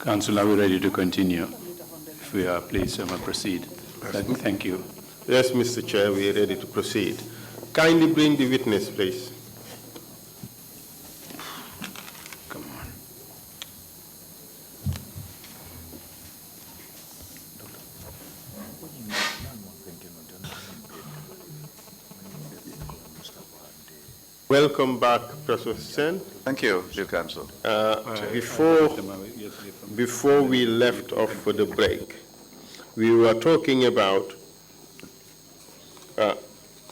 Council, are we ready to continue? If we are, please proceed. Thank you. Yes, Mr. Chair, we are ready to proceed. Kindly bring the witness, please. Come on. Welcome back, Professor Sen. Thank you, Dear Council. Before we left off for the break, we were talking about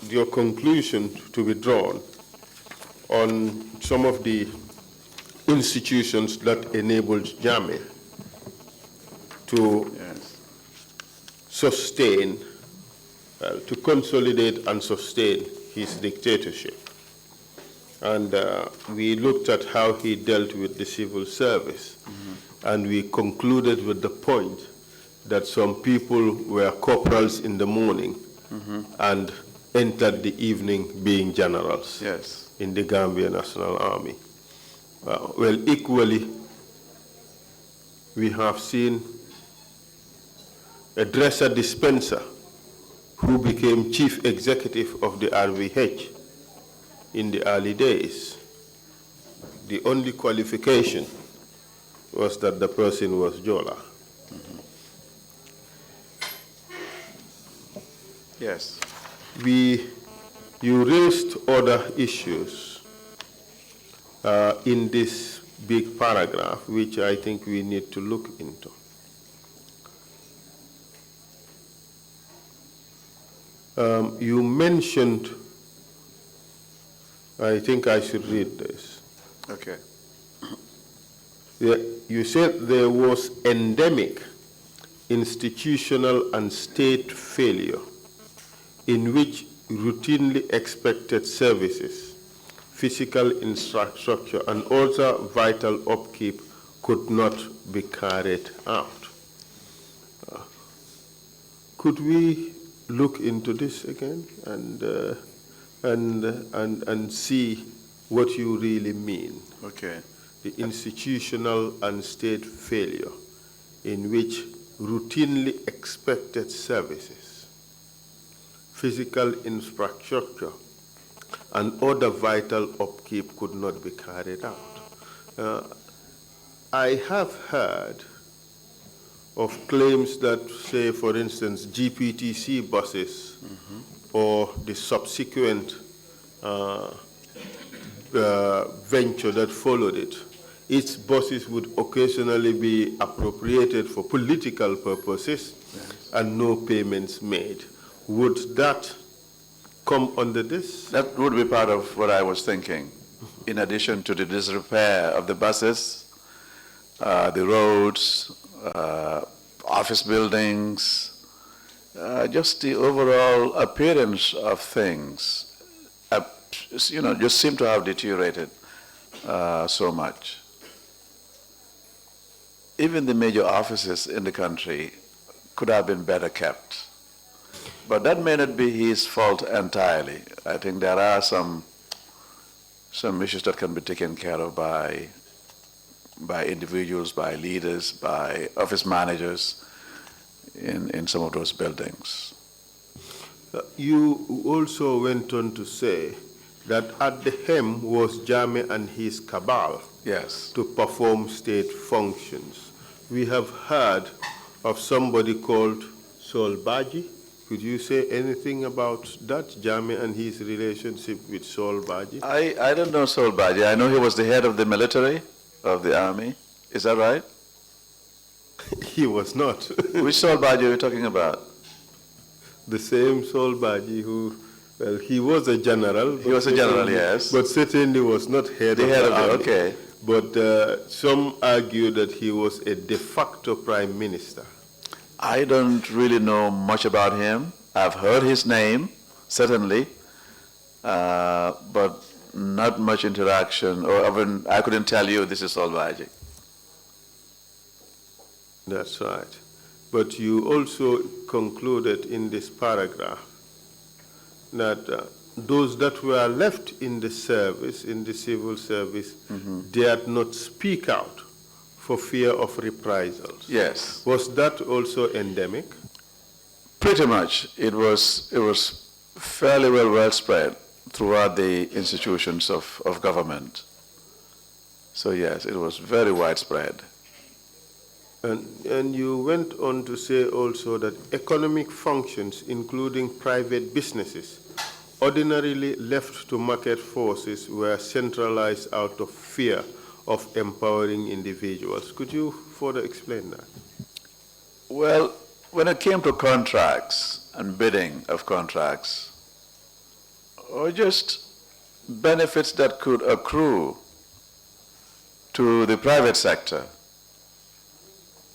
your conclusion to be drawn on some of the institutions that enabled Jammeh to sustain, to consolidate and sustain his dictatorship. And we looked at how he dealt with the civil service. And we concluded with the point that some people were corporals in the morning and entered the evening being generals in the Gambia National Army. Well, equally, we have seen a dresser dispenser who became chief executive of the RVH in the early days. The only qualification was that the person was Jola. Yes. You raised other issues in this big paragraph, which I think we need to look into. You mentioned, I think I should read this. Okay. You said there was endemic institutional and state failure in which routinely expected services, physical infrastructure, and other vital upkeep could not be carried out. Could we look into this again and see what you really mean? Okay. The institutional and state failure in which routinely expected services, physical infrastructure, and other vital upkeep could not be carried out. I have heard of claims that, say, for instance, GPTC buses or the subsequent venture that followed it, its buses would occasionally be appropriated for political purposes and no payments made. Would that come under this? That would be part of what I was thinking. In addition to the disrepair of the buses, the roads, office buildings, just the overall appearance of things, just seem to have deteriorated so much. Even the major offices in the country could have been better kept. But that may not be his fault entirely. I think there are some issues that can be taken care of by individuals, by leaders, by office managers in some of those buildings. You also went on to say that at the hem was Jammeh and his cabal to perform state functions. We have heard of somebody called Sol Baji. Could you say anything about that, Jammeh and his relationship with Sol Baji? I don't know Sol Baji. I know he was the head of the military, of the army. Is that right? He was not. Which Sol Baji are you talking about? The same Sol Baji who, well, he was a general. He was a general, yes. But certainly was not head of the army. Okay. But some argue that he was a de facto prime minister. I don't really know much about him. I've heard his name, certainly, but not much interaction, or even I couldn't tell you this is Sol Baji. That's right. But you also concluded in this paragraph that those that were left in the service, in the civil service, dared not speak out for fear of reprisals. Yes. Was that also endemic? Pretty much. It was fairly well spread throughout the institutions of government. So yes, it was very widespread. And you went on to say also that economic functions, including private businesses, ordinarily left to market forces, were centralized out of fear of empowering individuals. Could you further explain that? Well, when it came to contracts and bidding of contracts, or just benefits that could accrue to the private sector,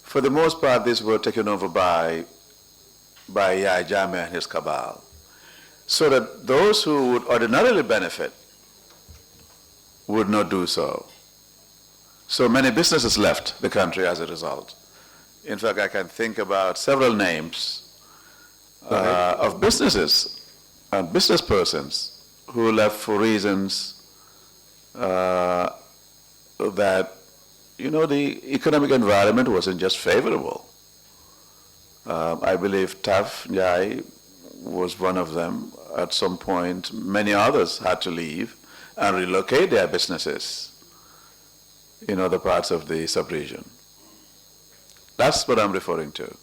for the most part, these were taken over by Yahya Jammeh and his cabal, so that those who would ordinarily benefit would not do so. So many businesses left the country as a result. In fact, I can think about several names of businesses and business persons who left for reasons that, you know, the economic environment wasn't just favorable. I believe Taf Njai was one of them. At some point, many others had to leave and relocate their businesses in other parts of the sub-region. That's what I'm referring to.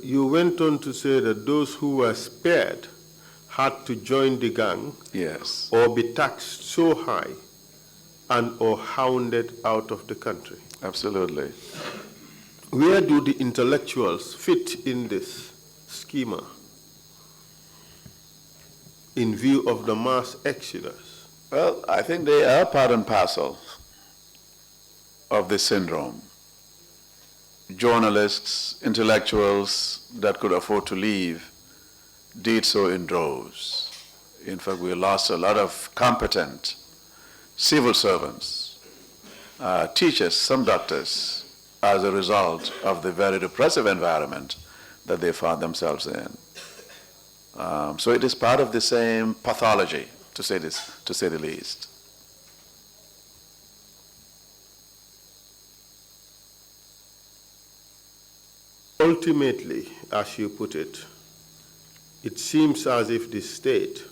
You went on to say that those who were spared had to join the gang, Yes. or be taxed so high and or hounded out of the country. Absolutely. Where do the intellectuals fit in this schema in view of the mass exodus? Well, I think they are part and parcel of this syndrome. Journalists, intellectuals that could afford to leave did so in droves. In fact, we lost a lot of competent civil servants, teachers, some doctors, as a result of the very repressive environment that they found themselves in. So it is part of the same pathology, to say the least. Ultimately, as you put it, it seems as if the state,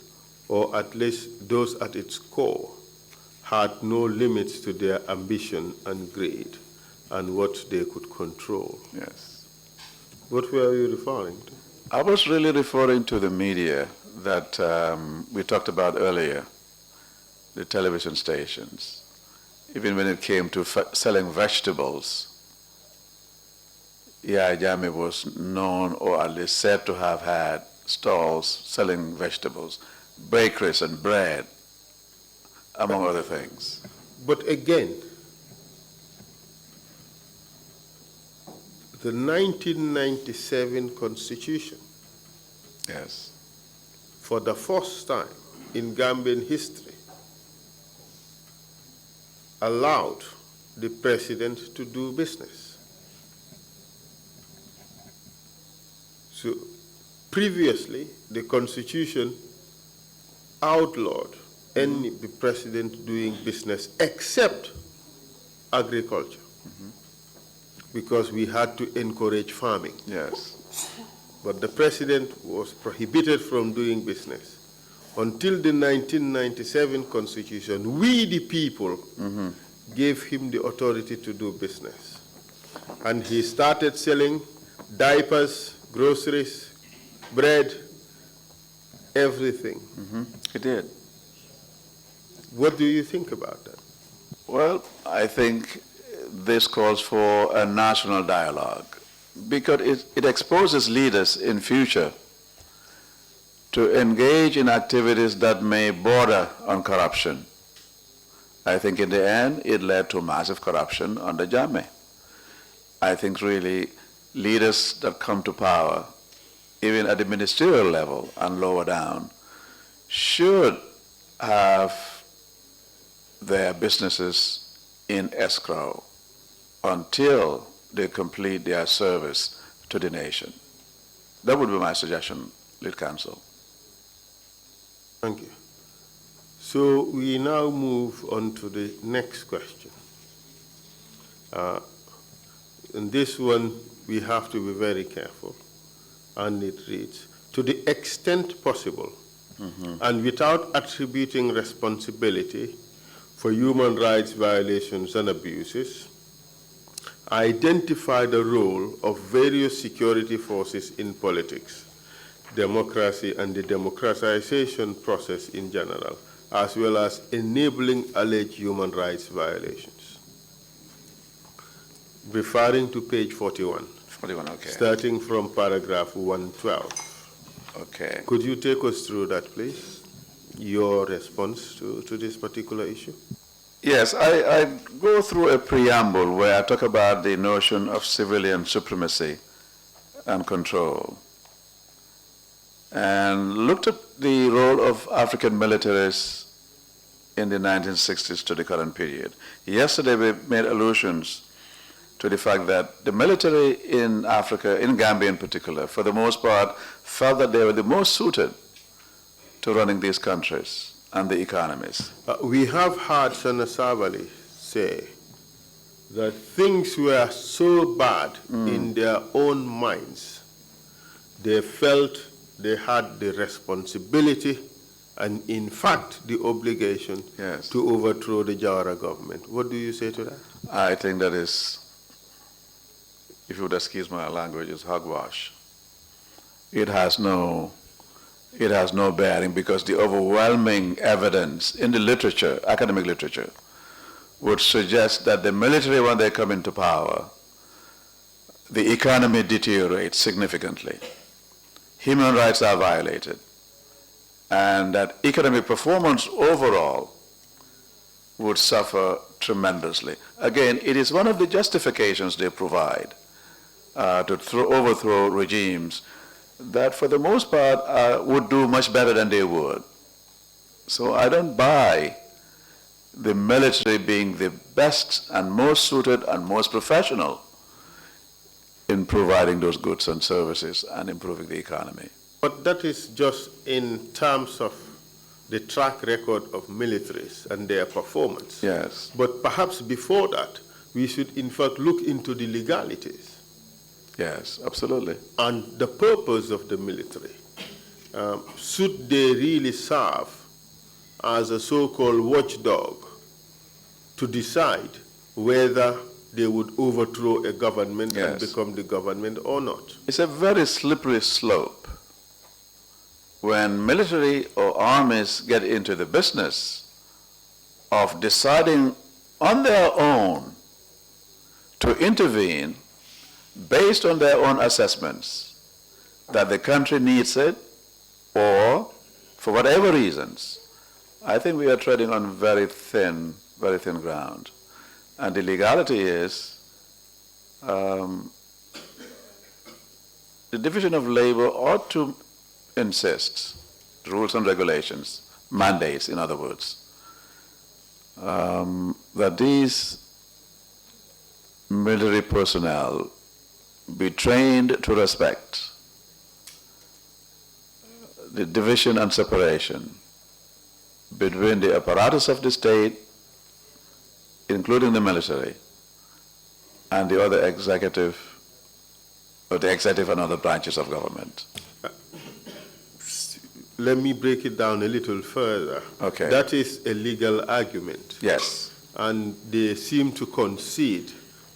or at least those at its core, had no limits to their ambition and greed and what they could control. Yes. What were you referring to? I was really referring to the media that we talked about earlier, the television stations. Even when it came to selling vegetables, Yahya Jammeh was known, or at least said to have had stalls selling vegetables, bakeries and bread, among other things. But again, the 1997 Constitution, Yes. for the first time in Gambian history, allowed the president to do business. So previously, the Constitution outlawed the president doing business except agriculture, because we had to encourage farming. Yes. But the president was prohibited from doing business. Until the 1997 Constitution, we the people gave him the authority to do business. And he started selling diapers, groceries, bread, everything. He did. What do you think about that? Well, I think this calls for a national dialogue, because it exposes leaders in future to engage in activities that may border on corruption. I think in the end, it led to massive corruption under Jammeh. I think really leaders that come to power, even at the ministerial level and lower down, should have their businesses in escrow until they complete their service to the nation. That would be my suggestion, Lead Counsel. Thank you. So we now move on to the next question. In this one, we have to be very careful. And it reads, to the extent possible, and without attributing responsibility for human rights violations and abuses, identify the role of various security forces in politics, democracy, and the democratization process in general, as well as enabling alleged human rights violations. Referring to page 41. 41, okay. Starting from paragraph 112. Okay. Could you take us through that, please? Your response to this particular issue? Yes, I go through a preamble where I talk about the notion of civilian supremacy and control, and looked at the role of African militaries in the 1960s to the current period. Yesterday we made allusions to the fact that the military in Africa, in Gambia in particular, for the most part, felt that they were the most suited to running these countries and the economies. We have heard Sana Savali say that things were so bad in their own minds, they felt they had the responsibility and, in fact, the obligation to overthrow the Jawara government. What do you say to that? I think that is, if you would excuse my language, is hogwash. It has no bearing, because the overwhelming evidence in the literature, academic literature, would suggest that the military, when they come into power, the economy deteriorates significantly. Human rights are violated, and that economic performance overall would suffer tremendously. Again, it is one of the justifications they provide to overthrow regimes that for the most part would do much better than they would. So I don't buy the military being the best and most suited and most professional in providing those goods and services and improving the economy. But that is just in terms of the track record of militaries and their performance. Yes. But perhaps before that, we should in fact look into the legalities. Yes, absolutely. And the purpose of the military. Should they really serve as a so-called watchdog to decide whether they would overthrow a government and become the government or not? It's a very slippery slope. When military or armies get into the business of deciding on their own to intervene based on their own assessments that the country needs it, or for whatever reasons, I think we are treading on very thin ground. And the legality is the Division of Labor ought to insist, rules and regulations, mandates in other words, that these military personnel be trained to respect the division and separation between the apparatus of the state, including the military, and the other executive, or the executive and other branches of government. Let me break it down a little further. Okay. That is a legal argument. Yes. And they seem to concede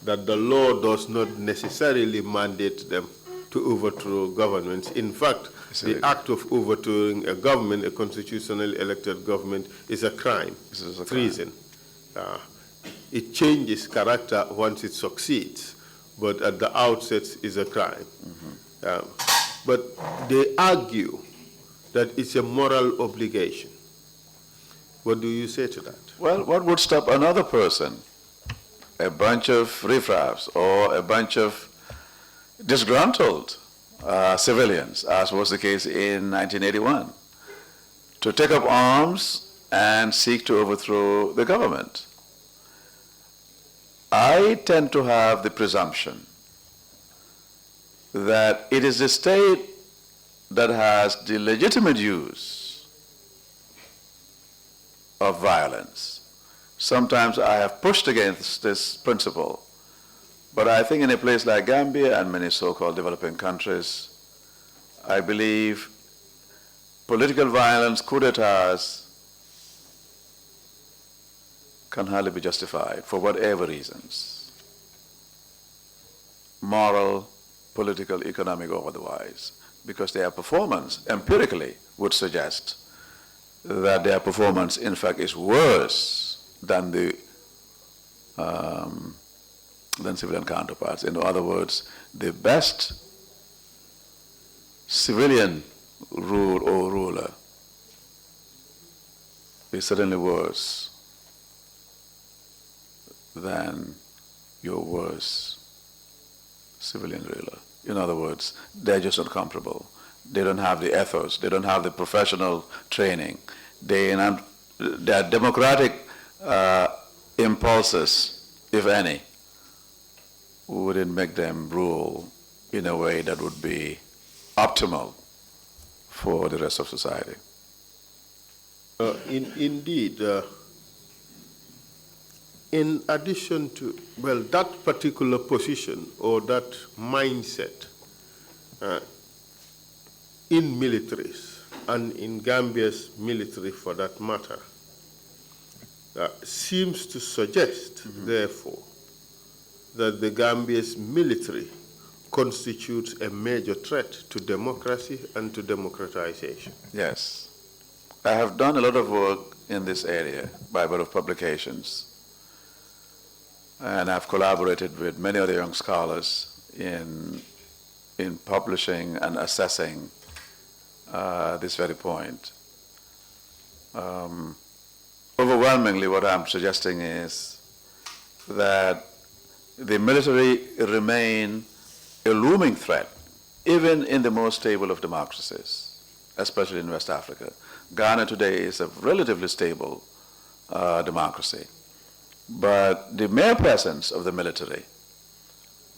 that the law does not necessarily mandate them to overthrow governments. In fact, the act of overthrowing a government, a constitutionally elected government, is a crime. This is a treason. It changes character once it succeeds, but at the outset is a crime. But they argue that it's a moral obligation. What do you say to that? Well, what would stop another person, a bunch of riffraffs or a bunch of disgruntled civilians, as was the case in 1981, to take up arms and seek to overthrow the government? I tend to have the presumption that it is the state that has the legitimate use of violence. Sometimes I have pushed against this principle, but I think in a place like Gambia and many so-called developing countries, I believe political violence, coup d'etats, can hardly be justified for whatever reasons, moral, political, economic, or otherwise, because their performance empirically would suggest that their performance in fact is worse than civilian counterparts. In other words, the best civilian rule or ruler is certainly worse than your worst civilian ruler. In other words, they're just not comparable. They don't have the ethos. They don't have the professional training. Their democratic impulses, if any, wouldn't make them rule in a way that would be optimal for the rest of society. Indeed, in addition to, well, that particular position or that mindset in militaries and in Gambia's military for that matter seems to suggest, therefore, that the Gambia's military constitutes a major threat to democracy and to democratization. Yes. I have done a lot of work in this area by way of publications, and I've collaborated with many other young scholars in publishing and assessing this very point. Overwhelmingly, what I'm suggesting is that the military remain a looming threat, even in the most stable of democracies, especially in West Africa. Ghana today is a relatively stable democracy, but the mere presence of the military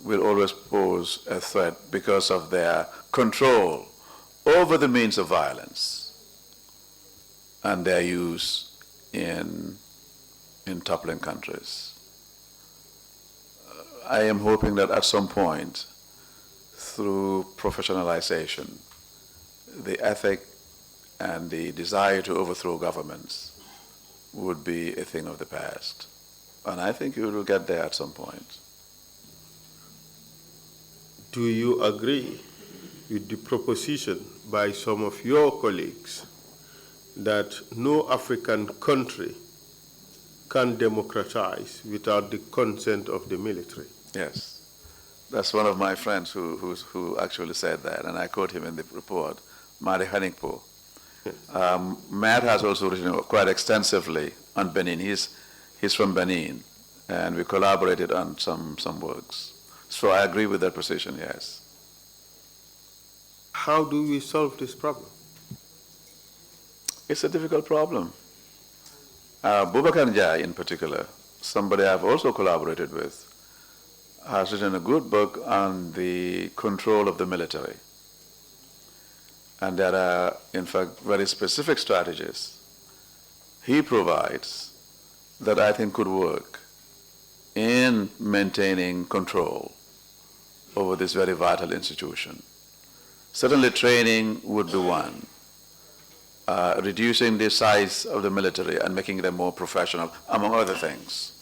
will always pose a threat because of their control over the means of violence and their use in toppling countries. I am hoping that at some point, through professionalization, the ethic and the desire to overthrow governments would be a thing of the past. And I think we will get there at some point. Do you agree with the proposition by some of your colleagues that no African country can democratize without the consent of the military? Yes. That's one of my friends who actually said that, and I quote him in the report, Mari Haningpo. Matt has also written quite extensively on Benin. He's from Benin, and we collaborated on some works. So I agree with that position, yes. How do we solve this problem? It's a difficult problem. Boubacar Ndiaye, in particular, somebody I've also collaborated with, has written a good book on the control of the military. And there are, in fact, very specific strategies he provides that I think could work in maintaining control over this very vital institution. Certainly training would be one. Reducing the size of the military and making them more professional, among other things.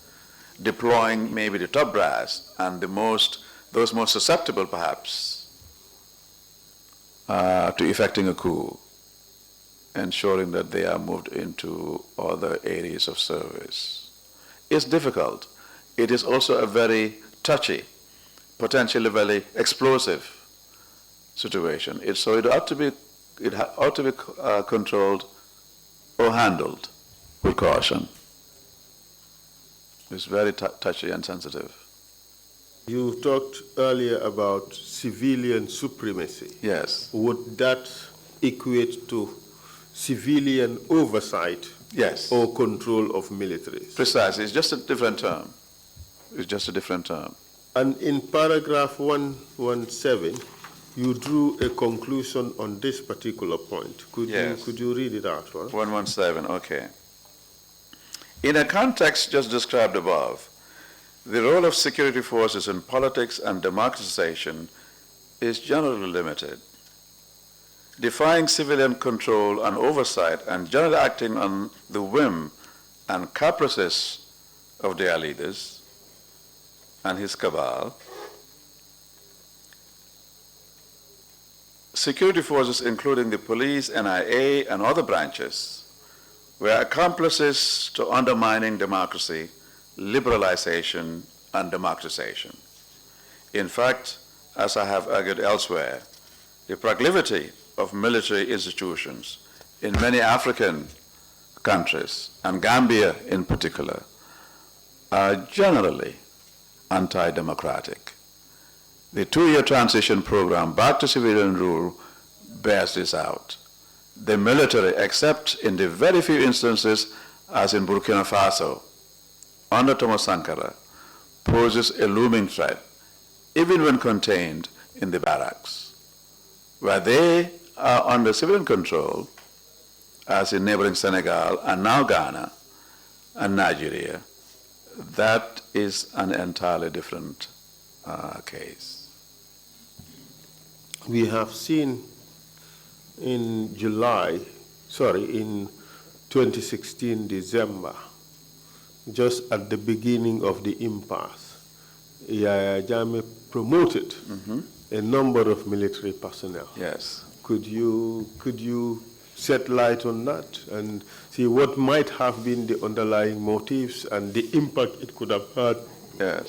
Deploying maybe the top brass and those most susceptible perhaps to effecting a coup, ensuring that they are moved into other areas of service. It's difficult. It is also a very touchy, potentially very explosive situation. So it ought to be controlled or handled with caution. It's very touchy and sensitive. You talked earlier about civilian supremacy. Yes. Would that equate to civilian oversight? Yes. Or control of militaries? Precisely. It's just a different term. It's just a different term. And in paragraph 117, you drew a conclusion on this particular point. Could you read it out for us? 117, okay. In a context just described above, the role of security forces in politics and democratization is generally limited. Defying civilian control and oversight and generally acting on the whim and caprices of their leaders and his cabal, security forces, including the police, NIA, and other branches, were accomplices to undermining democracy, liberalization, and democratization. In fact, as I have argued elsewhere, the proclivity of military institutions in many African countries, and Gambia in particular, are generally anti-democratic. The 2-year transition program back to civilian rule bears this out. The military, except in the very few instances, as in Burkina Faso, under Thomas Sankara, poses a looming threat, even when contained in the barracks. Where they are under civilian control, as in neighboring Senegal and now Ghana and Nigeria, that is an entirely different case. We have seen in 2016 December, just at the beginning of the impasse, Yahya Jammeh promoted a number of military personnel. Yes. Could you shed light on that and see what might have been the underlying motives and the impact it could have had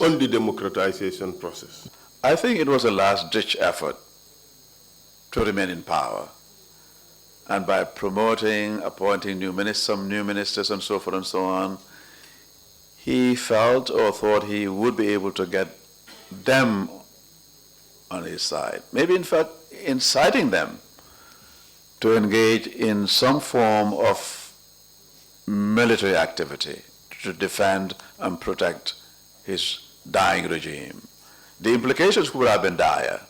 on the democratization process? I think it was a last-ditch effort to remain in power. And by promoting, appointing some new ministers and so forth and so on, he felt or thought he would be able to get them on his side. Maybe in fact inciting them to engage in some form of military activity to defend and protect his dying regime. The implications would have been dire.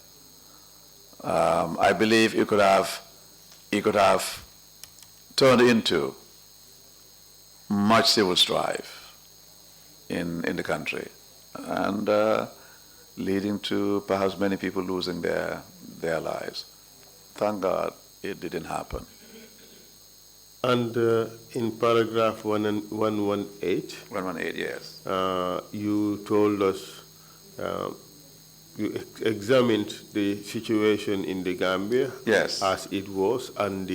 I believe it could have turned into much civil strife in the country, and leading to perhaps many people losing their lives. Thank God it didn't happen. And in paragraph 118, 118, yes. You told us you examined the situation in the Gambia, yes, as it was, and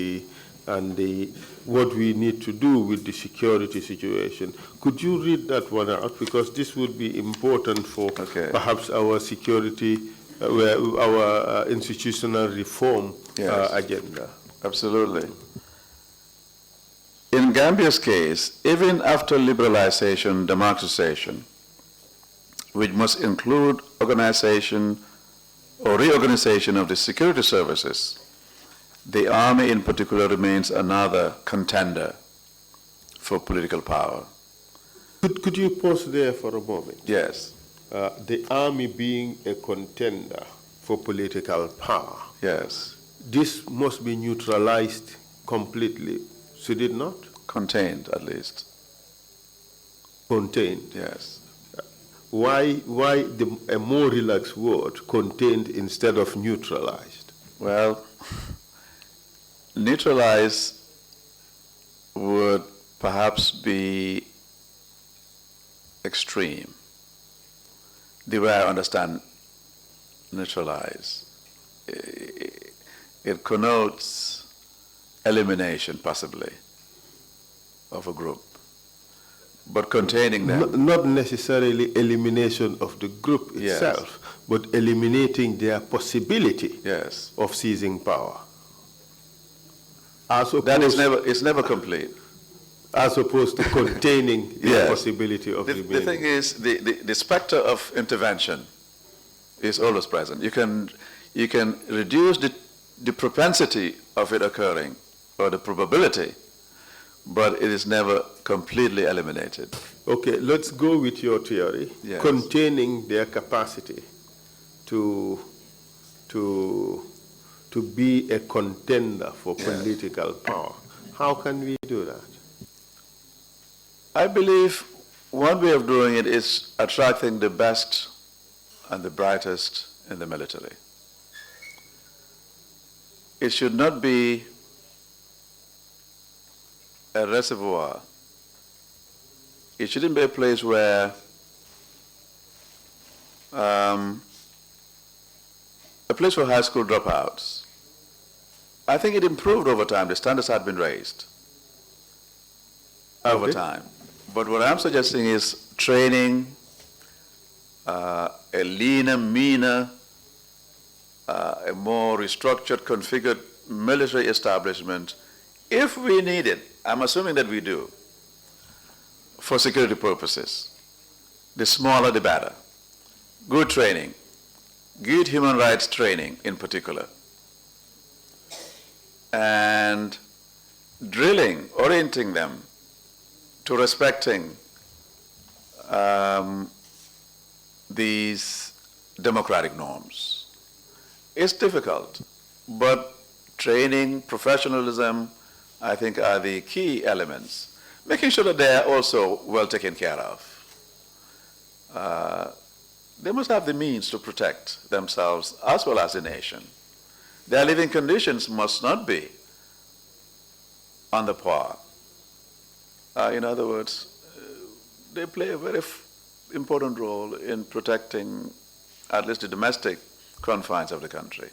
what we need to do with the security situation. Could you read that one out, because this would be important for perhaps our security, our institutional reform agenda? Absolutely. In Gambia's case, even after liberalization, democratization, which must include organization or reorganization of the security services, the army in particular remains another contender for political power. Could you pause there for a moment? Yes. The army being a contender for political power. Yes. This must be neutralized completely, should it not? Contained, at least. Contained? Yes. Why a more relaxed word, contained, instead of neutralized? Well, neutralize would perhaps be extreme. The way I understand neutralize, it connotes elimination, possibly, of a group, but containing them. Not necessarily elimination of the group itself, but eliminating their possibility of seizing power. That is never complete. As opposed to containing the possibility of remaining. The thing is, the specter of intervention is always present. You can reduce the propensity of it occurring, or the probability, but it is never completely eliminated. Okay, let's go with your theory. Yes. Containing their capacity to be a contender for political power. How can we do that? I believe one way of doing it is attracting the best and the brightest in the military. It should not be a reservoir. It shouldn't be a place where a place for high school dropouts. I think it improved over time. The standards had been raised over time. But what I'm suggesting is training, a leaner, meaner, a more restructured, configured military establishment, if we need it. I'm assuming that we do, for security purposes. The smaller, the better. Good training, good human rights training in particular, and drilling, orienting them to respecting these democratic norms. It's difficult, but training, professionalism, I think are the key elements. Making sure that they are also well taken care of. They must have the means to protect themselves as well as the nation. Their living conditions must not be on the par. In other words, they play a very important role in protecting at least the domestic confines of the country.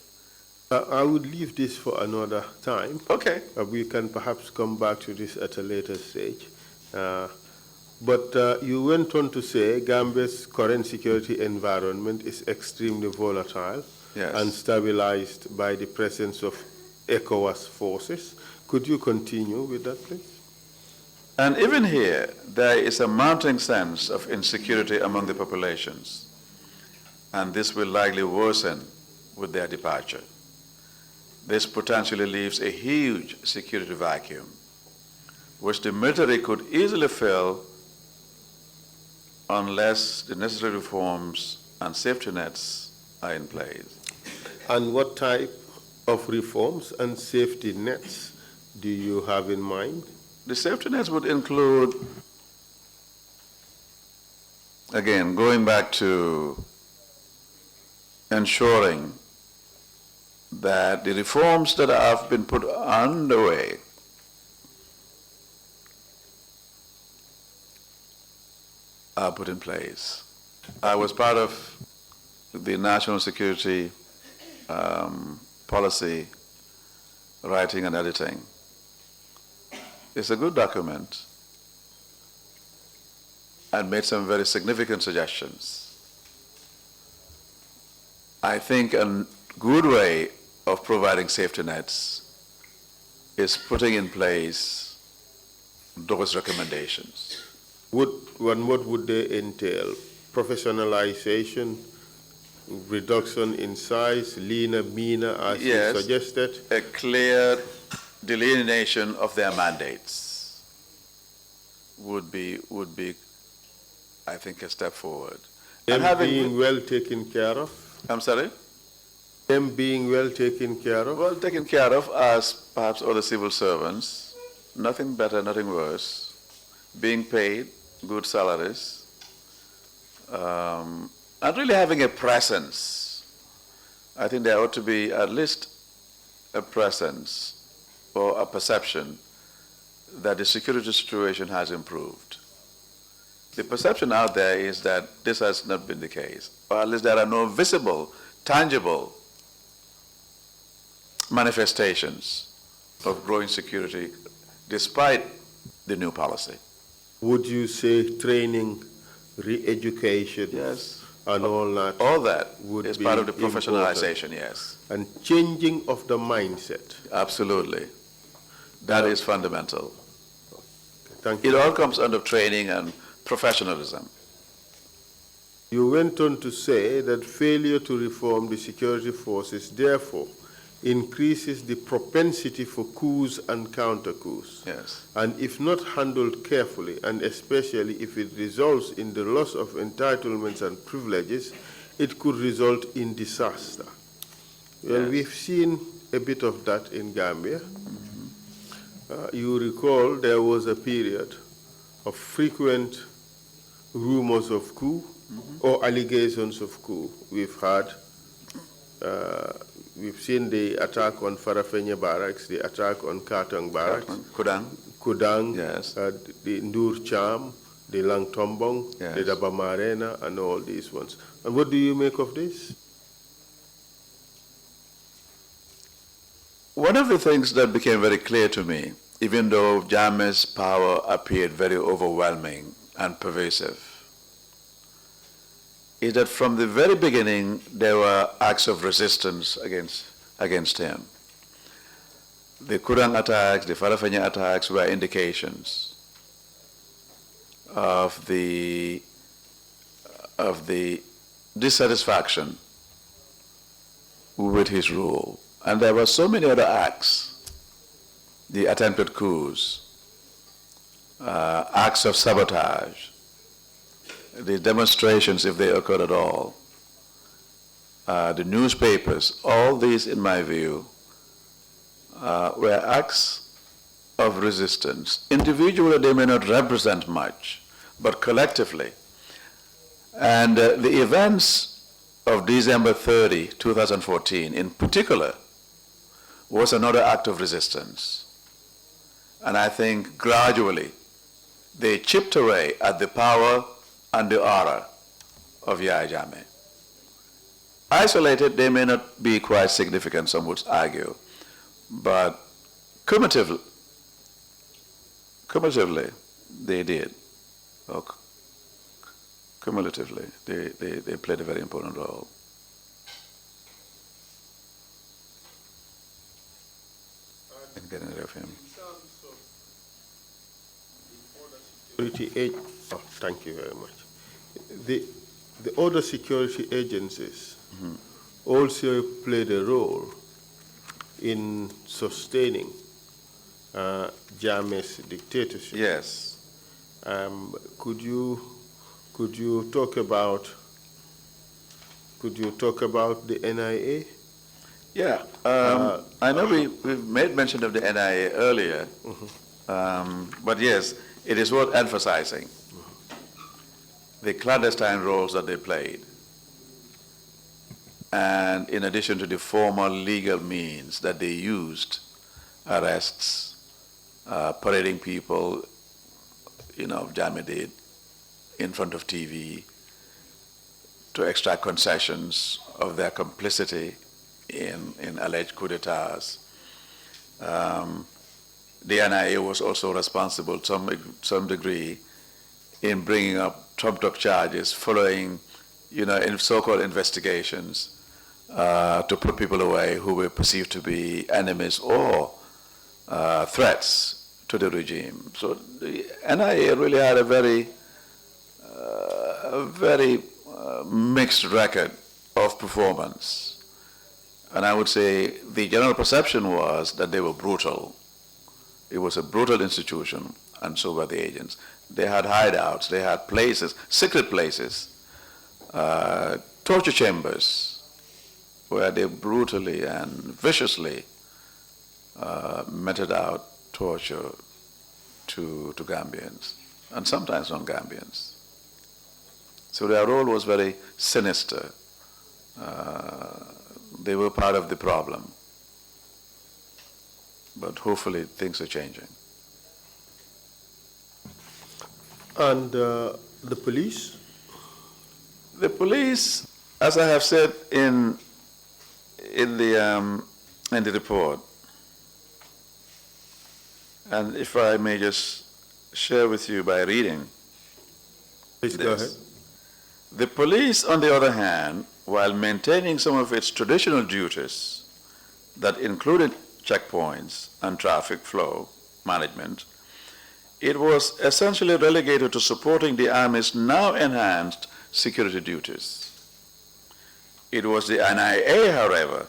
I would leave this for another time. Okay. We can perhaps come back to this at a later stage. But you went on to say Gambia's current security environment is extremely volatile and stabilized by the presence of ECOWAS forces. Could you continue with that, please? And even here, there is a mounting sense of insecurity among the populations, and this will likely worsen with their departure. This potentially leaves a huge security vacuum, which the military could easily fill unless the necessary reforms and safety nets are in place. And what type of reforms and safety nets do you have in mind? The safety nets would include, again, going back to ensuring that the reforms that have been put underway are put in place. I was part of the national security policy writing and editing. It's a good document and made some very significant suggestions. I think a good way of providing safety nets is putting in place those recommendations. What would they entail? Professionalization, reduction in size, leaner, meaner, as you suggested? A clear delineation of their mandates would be, I think, a step forward. Them being well taken care of? I'm sorry? Them being well taken care of? Well taken care of as perhaps other civil servants. Nothing better, nothing worse. Being paid good salaries. And really having a presence. I think there ought to be at least a presence or a perception that the security situation has improved. The perception out there is that this has not been the case, or at least there are no visible, tangible manifestations of growing security despite the new policy. Would you say training, re-education, and all that? All that would is be part of the professionalization, important. yes. And changing of the mindset. Absolutely. That is fundamental. Thank you. It all comes under training and professionalism. You went on to say that failure to reform the security forces therefore increases the propensity for coups and counter-coups. Yes. And if not handled carefully, and especially if it results in the loss of entitlements and privileges, it could result in disaster. Well, we've seen a bit of that in Gambia. You recall there was a period of frequent rumors of coup or allegations of coup. We've seen the attack on Farafenye Barracks, the attack on Katong Barracks, Kudang, Yes. The Ndur Cham, the Langtombong, Yes. the Dabamarena, and all these ones. And what do you make of this? One of the things that became very clear to me, even though Jammeh's power appeared very overwhelming and pervasive, is that from the very beginning there were acts of resistance against him. The Kudang attacks, the Farafenye attacks were indications of the dissatisfaction with his rule. And there were so many other acts, the attempted coups, acts of sabotage, the demonstrations, if they occurred at all, the newspapers, all these, in my view, were acts of resistance. Individually, they may not represent much, but collectively. And the events of December 30, 2014, in particular, was another act of resistance. And I think gradually they chipped away at the power and the aura of Yahya Jammeh. Isolated, they may not be quite significant, some would argue, but cumulatively, they did. Or cumulatively, they played a very important role. Getting rid of him. Thank you very much. The other security agencies also played a role in sustaining Jammeh's dictatorship. Yes. Could you talk about the NIA? Yeah, I know we've made mention of the NIA earlier, but yes, it is worth emphasizing the clandestine roles that they played. And in addition to the formal legal means that they used, arrests, parading people, Jammeh did, in front of TV, to extract concessions of their complicity in alleged coup d'etats. The NIA was also responsible to some degree in bringing up trumped-up charges following, in so-called investigations to put people away who were perceived to be enemies or threats to the regime. So the NIA really had a very mixed record of performance. And I would say the general perception was that they were brutal. It was a brutal institution, and so were the agents. They had hideouts, they had places, secret places, torture chambers, where they brutally and viciously meted out torture to Gambians, and sometimes non-Gambians. So their role was very sinister. They were part of the problem. But hopefully things are changing. And the police? The police, as I have said in the report, and if I may just share with you by reading. Please go ahead. The police, on the other hand, while maintaining some of its traditional duties that included checkpoints and traffic flow management, it was essentially relegated to supporting the Army's now enhanced security duties. It was the NIA, however,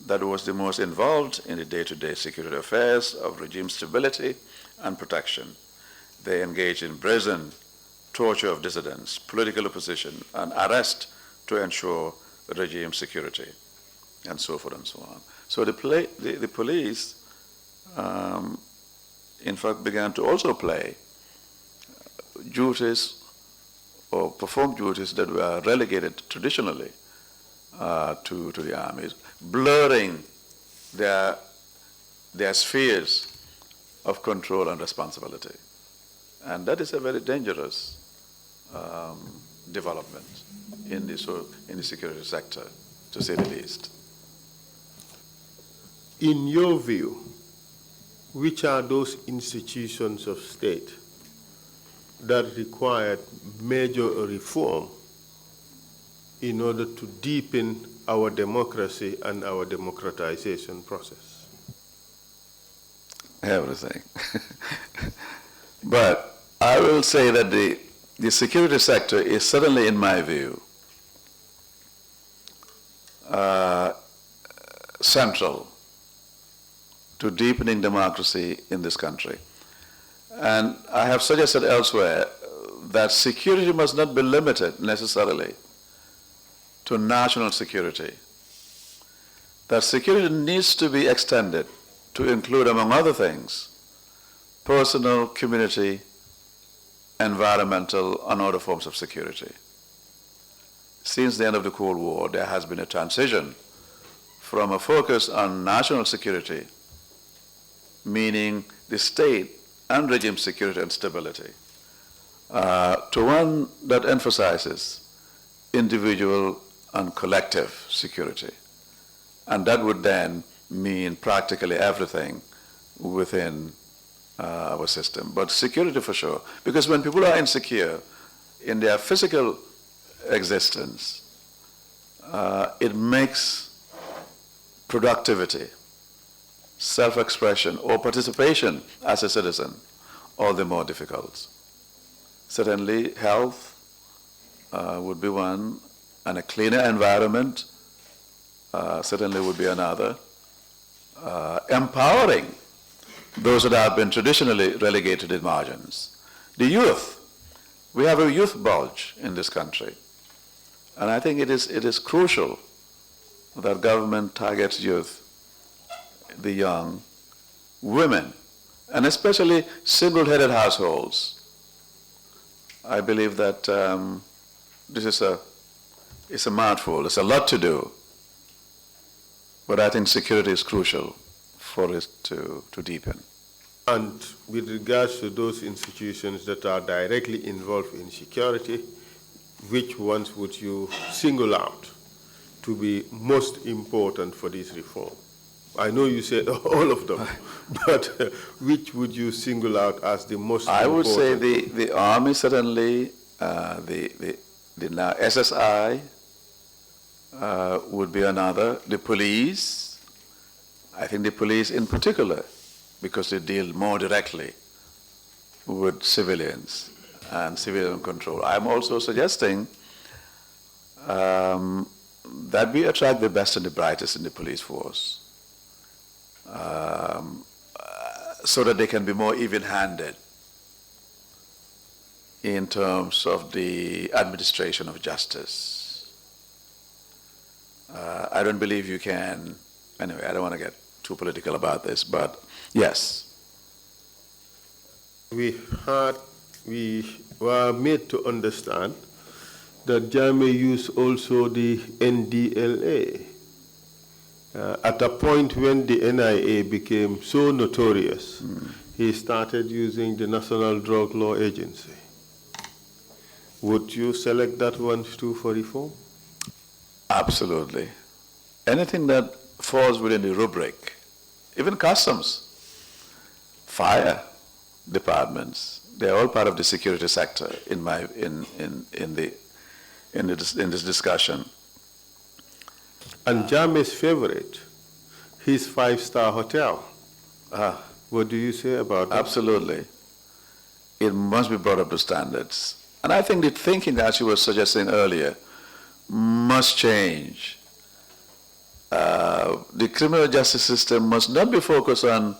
that was the most involved in the day-to-day security affairs of regime stability and protection. They engaged in brazen torture of dissidents, political opposition, and arrest to ensure regime security, and so forth and so on. So the police, in fact, began to also play duties or perform duties that were relegated traditionally to the armies, blurring their spheres of control and responsibility. And that is a very dangerous development in the security sector, to say the least. In your view, which are those institutions of state that required major reform in order to deepen our democracy and our democratization process? Everything. But I will say that the security sector is certainly, in my view, central to deepening democracy in this country. And I have suggested elsewhere that security must not be limited necessarily to national security. That security needs to be extended to include, among other things, personal, community, environmental, and other forms of security. Since the end of the Cold War, there has been a transition from a focus on national security, meaning the state and regime security and stability, to one that emphasizes individual and collective security. And that would then mean practically everything within our system. But security for sure, because when people are insecure in their physical existence, it makes productivity, self-expression, or participation as a citizen all the more difficult. Certainly health would be one, and a cleaner environment certainly would be another. Empowering those that have been traditionally relegated in margins. The youth, we have a youth bulge in this country. And I think it is crucial that government targets youth, the young, women, and especially single-headed households. I believe that this is a mouthful. There's a lot to do. But I think security is crucial for it to deepen. And with regards to those institutions that are directly involved in security, which ones would you single out to be most important for this reform? I know you said all of them, but which would you single out as the most important? I would say the Army certainly, the now SSI would be another. The police, I think the police in particular, because they deal more directly with civilians and civilian control. I'm also suggesting that we attract the best and the brightest in the police force, so that they can be more even-handed in terms of the administration of justice. I don't believe you can, anyway, I don't want to get too political about this, but yes. We were made to understand that Jammeh used also the NDLA. At a point when the NIA became so notorious, he started using the National Drug Law Agency. Would you select that one too for reform? Absolutely. Anything that falls within the rubric, even customs, fire departments, they're all part of the security sector in this discussion. And Jammeh's favorite, his 5-star hotel. What do you say about that? Absolutely. It must be brought up to standards. And I think the thinking, as you were suggesting earlier, must change. The criminal justice system must not be focused on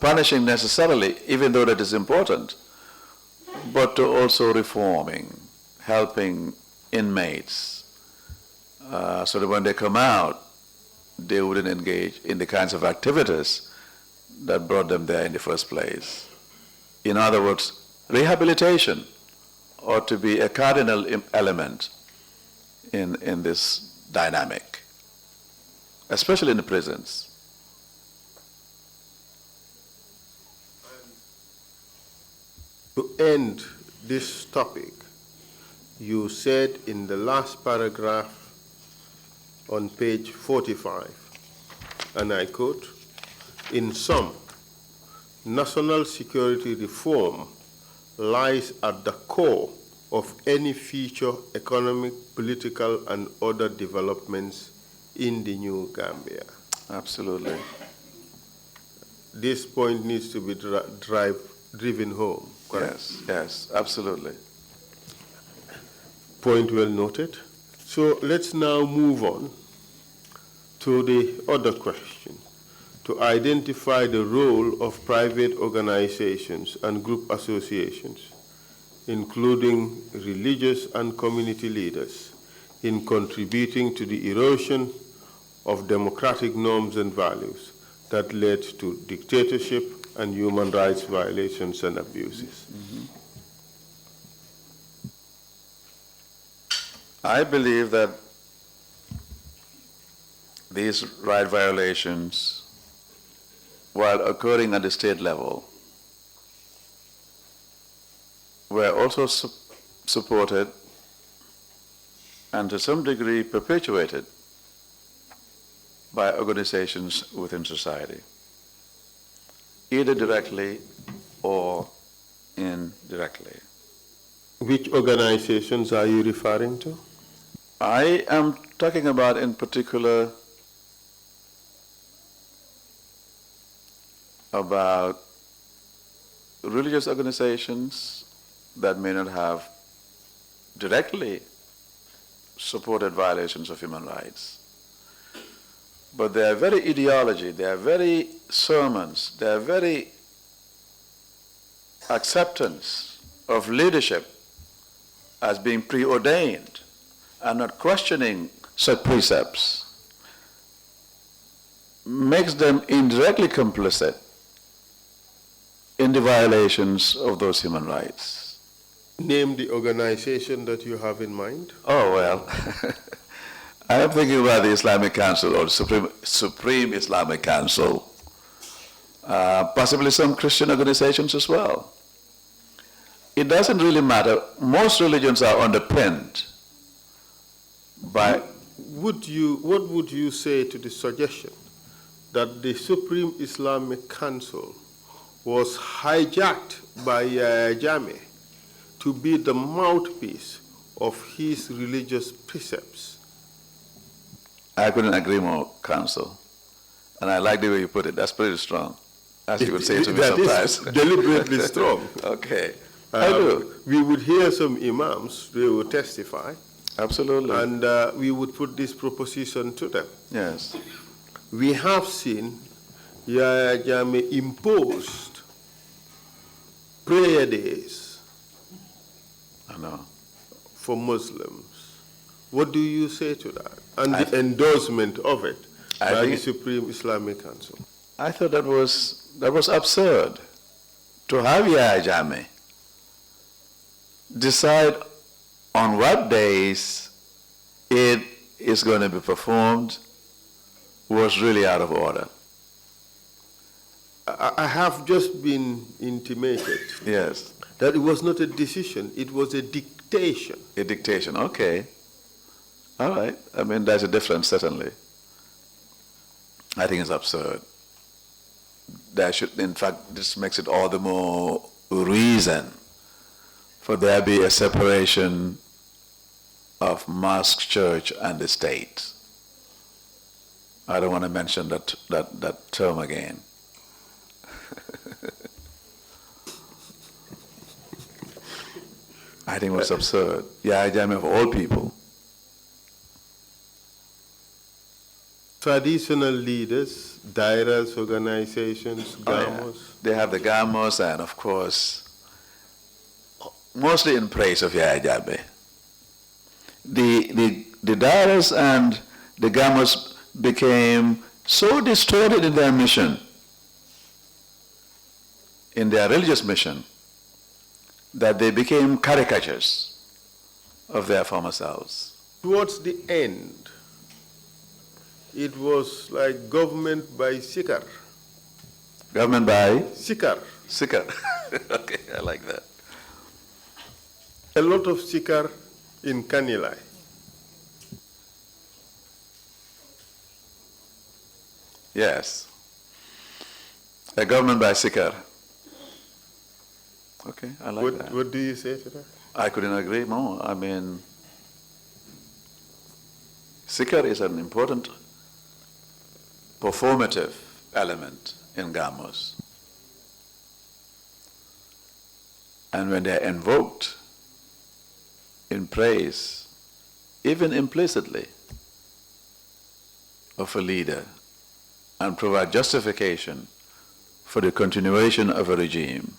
punishing necessarily, even though that is important, but to also reforming, helping inmates, so that when they come out, they wouldn't engage in the kinds of activities that brought them there in the first place. In other words, rehabilitation ought to be a cardinal element in this dynamic, especially in the prisons. To end this topic, you said in the last paragraph on page 45, and I quote, "In sum, national security reform lies at the core of any future economic, political, and other developments in the new Gambia." Absolutely. This point needs to be driven home, correct? Yes, yes, absolutely. Point well noted. So let's now move on to the other question, to identify the role of private organizations and group associations, including religious and community leaders, in contributing to the erosion of democratic norms and values that led to dictatorship and human rights violations and abuses. I believe that these right violations, while occurring at the state level, were also supported and to some degree perpetuated by organizations within society, either directly or indirectly. Which organizations are you referring to? I am talking about in particular about religious organizations that may not have directly supported violations of human rights, but their very ideology, their very sermons, their very acceptance of leadership as being preordained and not questioning such precepts makes them indirectly complicit in the violations of those human rights. Name the organization that you have in mind. Oh, well, I am thinking about the Islamic Council or the Supreme Islamic Council, possibly some Christian organizations as well. It doesn't really matter. Most religions are underpinned by... What would you say to the suggestion that the Supreme Islamic Council was hijacked by Yahya Jammeh to be the mouthpiece of his religious precepts? I couldn't agree more, Counsel. And I like the way you put it. That's pretty strong, as you would say to me sometimes. That is deliberately strong. Okay. I do. We would hear some imams, they would testify. Absolutely. And we would put this proposition to them. Yes. We have seen Yahya Jammeh imposed prayer days I know. for Muslims. What do you say to that? And the endorsement of it by the Supreme Islamic Council. I thought that was absurd to have Yahya Jammeh decide on what days it is going to be performed was really out of order. I have just been intimated Yes. that it was not a decision, it was a dictation. A dictation, okay. All right. I mean, there's a difference, certainly. I think it's absurd. There should, in fact, this makes it all the more reason for there be a separation of mosque, church, and the state. I don't want to mention that term again. I think it was absurd. Yahya Jammeh of all people. Traditional leaders, dairas, organizations, gamos. Oh, yeah. They have the gamos, and of course, mostly in praise of Yahya Jammeh. The dairas and the gamos became so distorted in their mission, in their religious mission, that they became caricatures of their former selves. Towards the end, it was like government by Sikar. Government by? Sikar. Sikar. Okay, I like that. A lot of Sikar in Kanilai. Yes. A government by Sikar. Okay, I like that. What do you say to that? I couldn't agree more. I mean, Sikar is an important performative element in Gamos. And when they're invoked in praise, even implicitly, of a leader and provide justification for the continuation of a regime,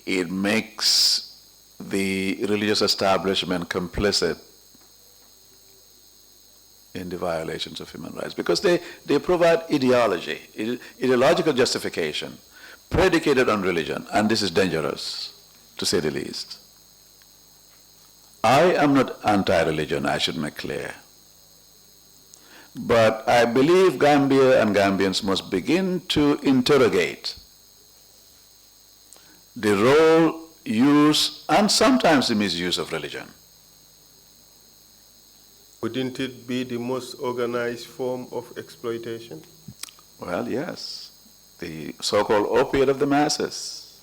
it makes the religious establishment complicit in the violations of human rights, because they provide ideological justification predicated on religion, and this is dangerous, to say the least. I am not anti-religion, I should make clear. But I believe Gambia and Gambians must begin to interrogate the role, use, and sometimes the misuse of religion. Wouldn't it be the most organized form of exploitation? Well, yes. The so-called opiate of the masses,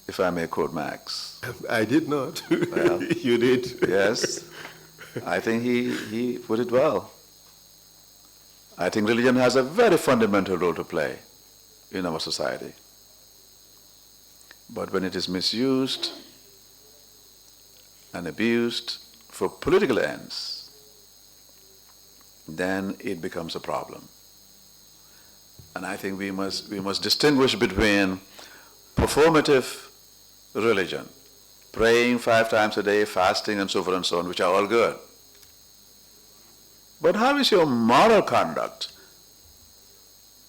if I may quote Marx. I did not. Well, you did. Yes. I think he put it well. I think religion has a very fundamental role to play in our society. But when it is misused and abused for political ends, then it becomes a problem. And I think we must distinguish between performative religion, praying 5 times a day, fasting, and so forth and so on, which are all good. But how is your moral conduct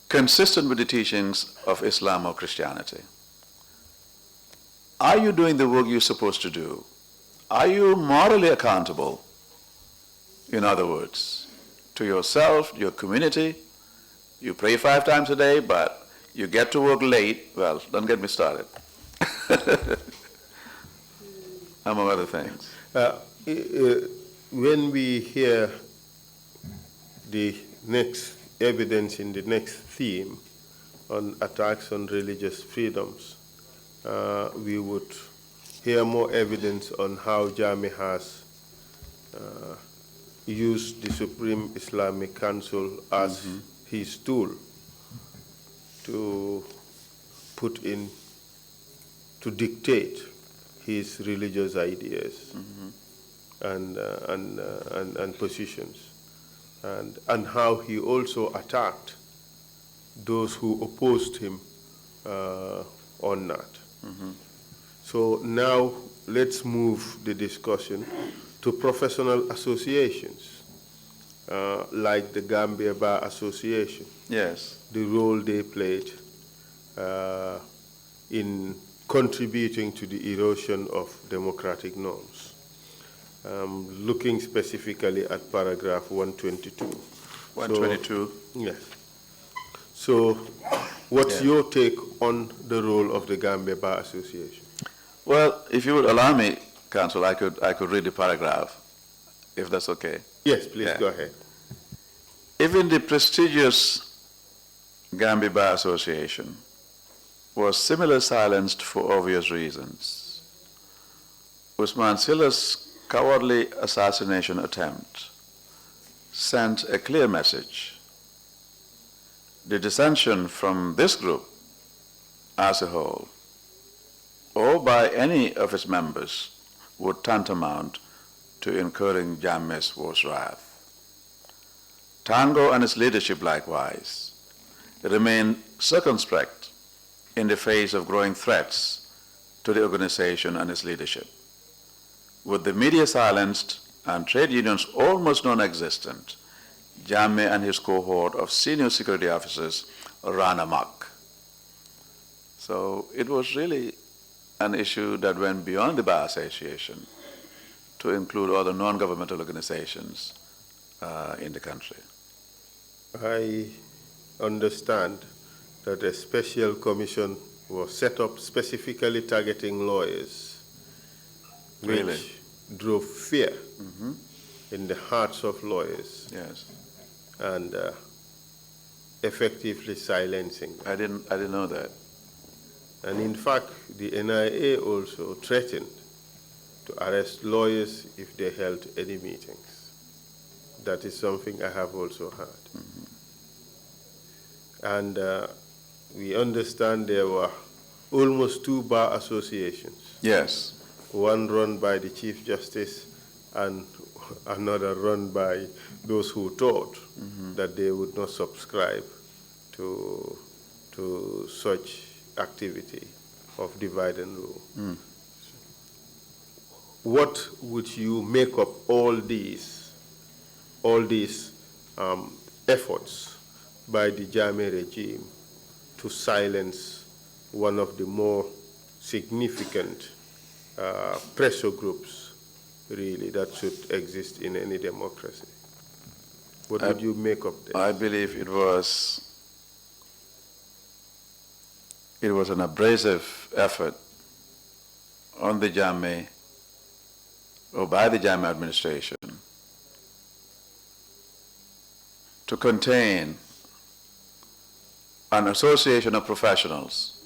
consistent with the teachings of Islam or Christianity? Are you doing the work you're supposed to do? Are you morally accountable, in other words, to yourself, your community? You pray 5 times a day, but you get to work late. Well, don't get me started. Among other things. When we hear the next evidence in the next theme on attacks on religious freedoms, we would hear more evidence on how Jammeh has used the Supreme Islamic Council as his tool to put in, to dictate his religious ideas and positions, and how he also attacked those who opposed him on that. So now let's move the discussion to professional associations, like the Gambia Bar Association. Yes. The role they played in contributing to the erosion of democratic norms. Looking specifically at paragraph 122. 122. So, yes. So what's your take on the role of the Gambia Bar Association? Well, if you would allow me, Counsel, I could read the paragraph, if that's okay. Yes, please go ahead. Even the prestigious Gambia Bar Association was similarly silenced for obvious reasons. Usman Silla's cowardly assassination attempt sent a clear message. The dissension from this group as a whole, or by any of its members, would tantamount to incurring Jammeh's worst wrath. Tango and its leadership likewise remained circumspect in the face of growing threats to the organization and its leadership. With the media silenced and trade unions almost non-existent, Jammeh and his cohort of senior security officers ran amok. So it was really an issue that went beyond the Bar Association to include other non-governmental organizations in the country. I understand that a special commission was set up specifically targeting lawyers, which Really? drove fear in the hearts of lawyers Yes. and effectively silencing them. I didn't know that. And in fact, the NIA also threatened to arrest lawyers if they held any meetings. That is something I have also heard. And we understand there were almost 2 bar associations. Yes. One run by the Chief Justice and another run by those who thought that they would not subscribe to such activity of divide and rule. What would you make of all these efforts by the Jammeh regime to silence one of the more significant pressure groups, really, that should exist in any democracy? What would you make of this? I believe it was an abrasive effort on the Jammeh, or by the Jammeh administration, to contain an association of professionals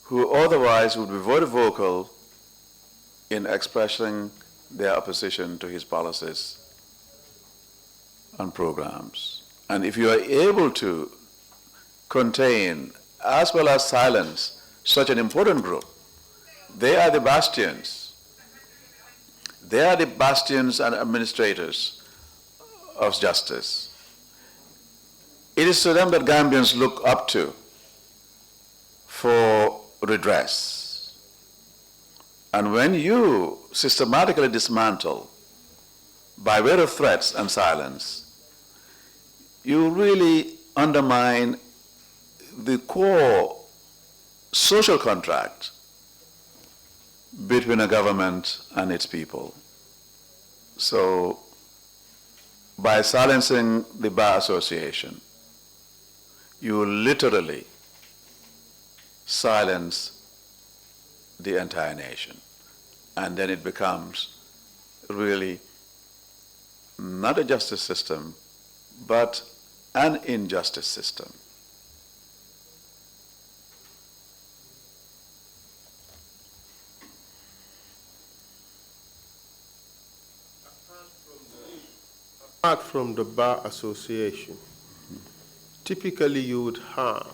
who otherwise would be very vocal in expressing their opposition to his policies and programs. And if you are able to contain as well as silence such an important group, they are the bastions. They are the bastions and administrators of justice. It is to them that Gambians look up to for redress. And when you systematically dismantle, by way of threats and silence, you really undermine the core social contract between a government and its people. So, by silencing the Bar Association, you literally silence the entire nation. And then it becomes really not a justice system, but an injustice system. Apart from the Bar Association, typically you would have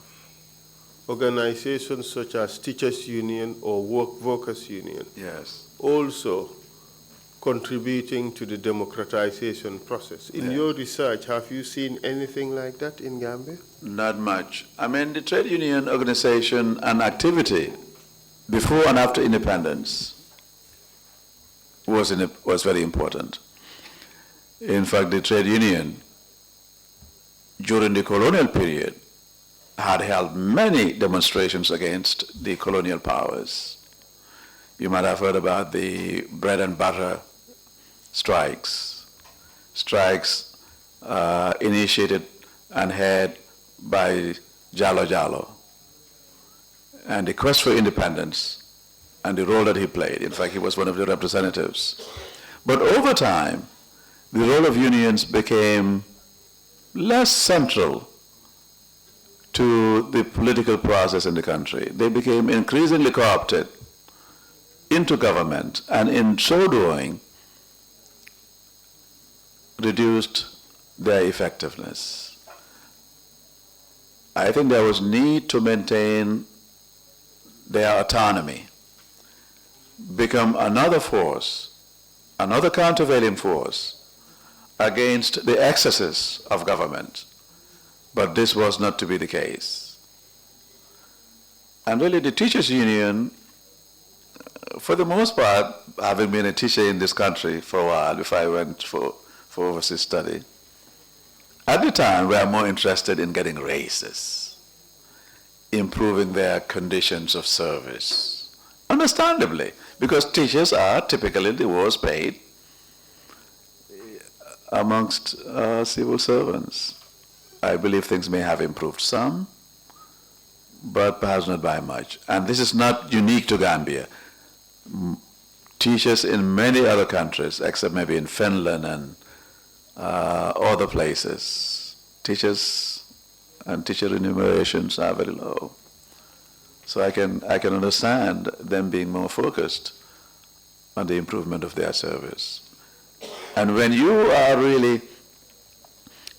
organizations such as Teachers Union or Workers Union Yes. also contributing to the democratization process. In your research, have you seen anything like that in Gambia? Not much. I mean, the trade union organization and activity before and after independence was very important. In fact, the trade union during the colonial period had held many demonstrations against the colonial powers. You might have heard about the bread and butter strikes initiated and headed by Jallo Jallo, and the quest for independence and the role that he played. In fact, he was one of the representatives. But over time, the role of unions became less central to the political process in the country. They became increasingly co-opted into government, and in so doing, reduced their effectiveness. I think there was need to maintain their autonomy, become another force, another countervailing force against the excesses of government. But this was not to be the case. And really the teachers' union, for the most part, having been a teacher in this country for a while before I went for overseas study, at the time we were more interested in getting raises. improving their conditions of service. Understandably, because teachers are typically the worst paid amongst civil servants. I believe things may have improved some, but perhaps not by much. And this is not unique to Gambia. Teachers in many other countries, except maybe in Finland and other places, teachers and teacher remunerations are very low. So I can understand them being more focused on the improvement of their service. And when you are really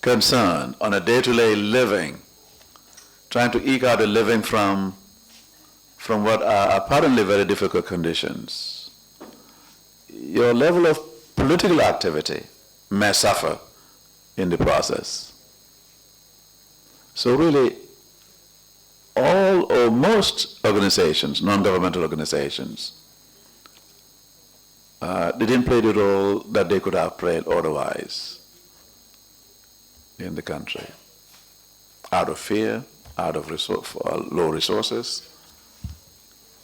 concerned on a day-to-day living, trying to eke out a living from what are apparently very difficult conditions, your level of political activity may suffer in the process. So really, all or most organizations, non-governmental organizations, they didn't play the role that they could have played otherwise in the country, out of fear, out of low resources,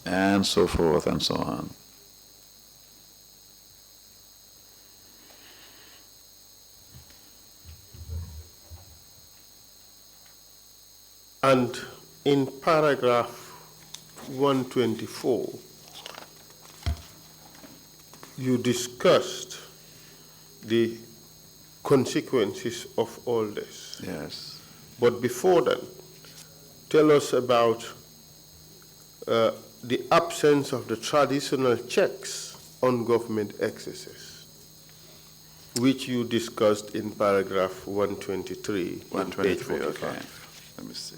and so forth and so on. And in paragraph 124, you discussed the consequences of all this. Yes. But before then, tell us about the absence of the traditional checks on government excesses, which you discussed in paragraph 123 on page 45. Okay. Let me see.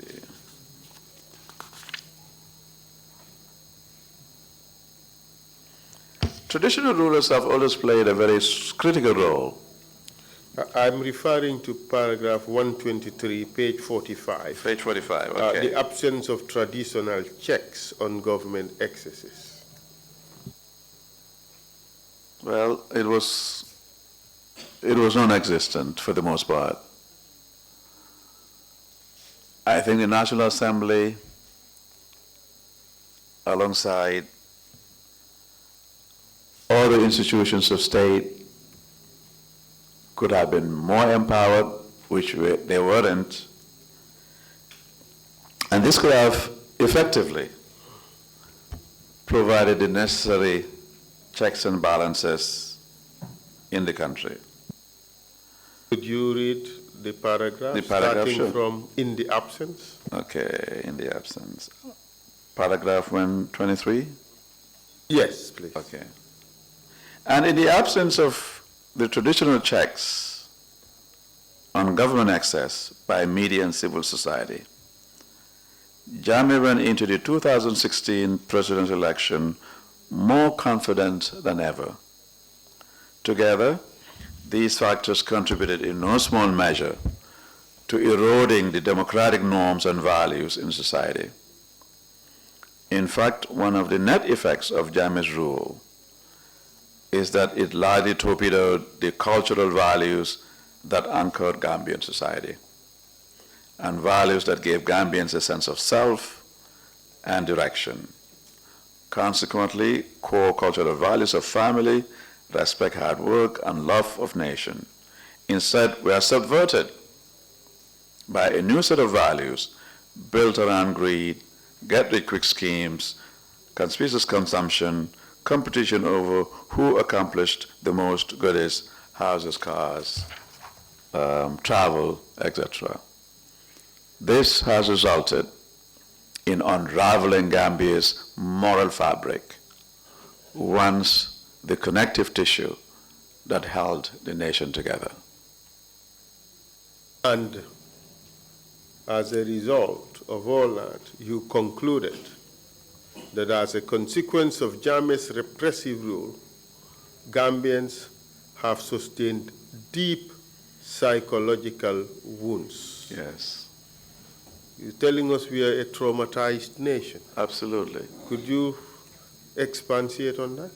Traditional rulers have always played a very critical role. I'm referring to paragraph 123, page 45. Page 45, okay. The absence of traditional checks on government excesses. Well, it was non-existent for the most part. I think the National Assembly, alongside all the institutions of state, could have been more empowered, which they weren't. And this could have effectively provided the necessary checks and balances in the country. Could you read the paragraph, starting sure. from in the absence? Okay, in the absence. Paragraph 123? Yes, please. Okay. And in the absence of the traditional checks on government access by media and civil society, Jammeh went into the 2016 presidential election more confident than ever. Together, these factors contributed in no small measure to eroding the democratic norms and values in society. In fact, one of the net effects of Jammeh's rule is that it largely torpedoed the cultural values that anchored Gambian society, and values that gave Gambians a sense of self and direction. Consequently, core cultural values of family, respect, hard work, and love of nation instead were subverted by a new set of values built around greed, get-rich-quick schemes, conspicuous consumption, competition over who accomplished the most goodies, houses, cars, travel, etc. This has resulted in unraveling Gambia's moral fabric, once the connective tissue that held the nation together. And as a result of all that, you concluded that as a consequence of Jammeh's repressive rule, Gambians have sustained deep psychological wounds. Yes. You're telling us we are a traumatized nation. Absolutely. Could you expatiate on that?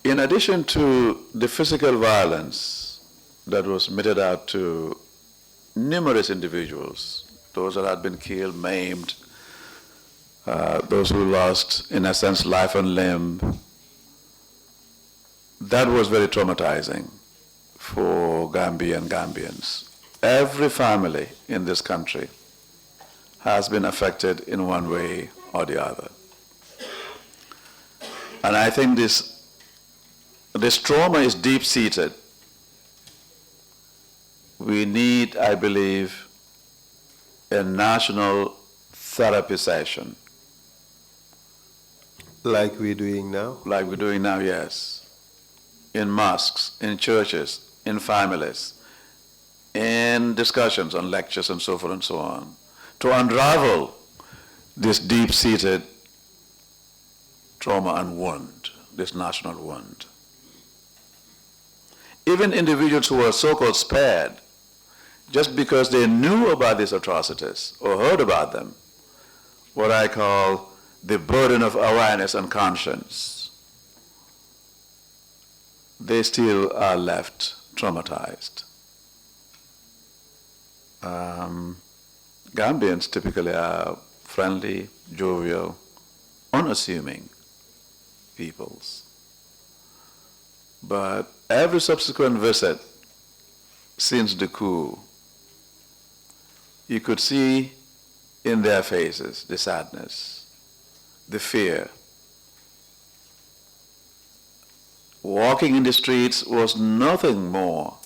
In addition to the physical violence that was meted out to numerous individuals, those that had been killed, maimed, those who lost, in a sense, life and limb. That was very traumatizing for Gambians. Every family in this country has been affected in one way or the other. And I think this trauma is deep-seated. We need, I believe, a national therapy session. Like we're doing now? Like we're doing now, yes. In mosques, in churches, in families, in discussions on lectures and so forth and so on, to unravel this deep-seated trauma and wound, this national wound. Even individuals who were so-called spared, just because they knew about these atrocities or heard about them, what I call the burden of awareness and conscience, they still are left traumatized. Gambians typically are friendly, jovial, unassuming peoples. But every subsequent visit since the coup, you could see in their faces the sadness, the fear. Walking in the streets was nothing more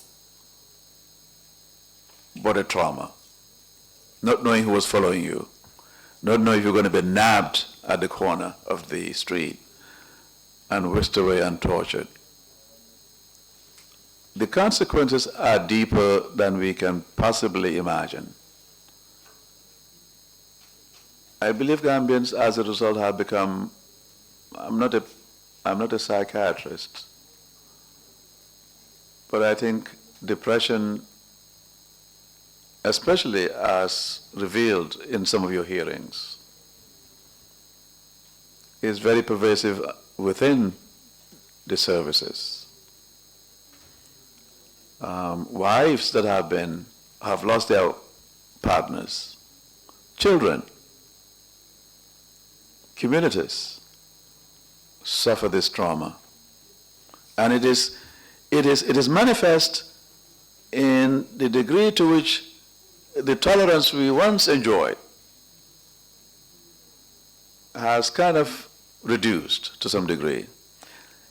but a trauma. Not knowing who was following you, not knowing if you were going to be nabbed at the corner of the street and whisked away and tortured. The consequences are deeper than we can possibly imagine. I believe Gambians, as a result, have become, I'm not a psychiatrist, but I think depression, especially as revealed in some of your hearings, is very pervasive within the services. Wives that have lost their partners, children, communities suffer this trauma. And it is manifest in the degree to which the tolerance we once enjoyed has kind of reduced to some degree.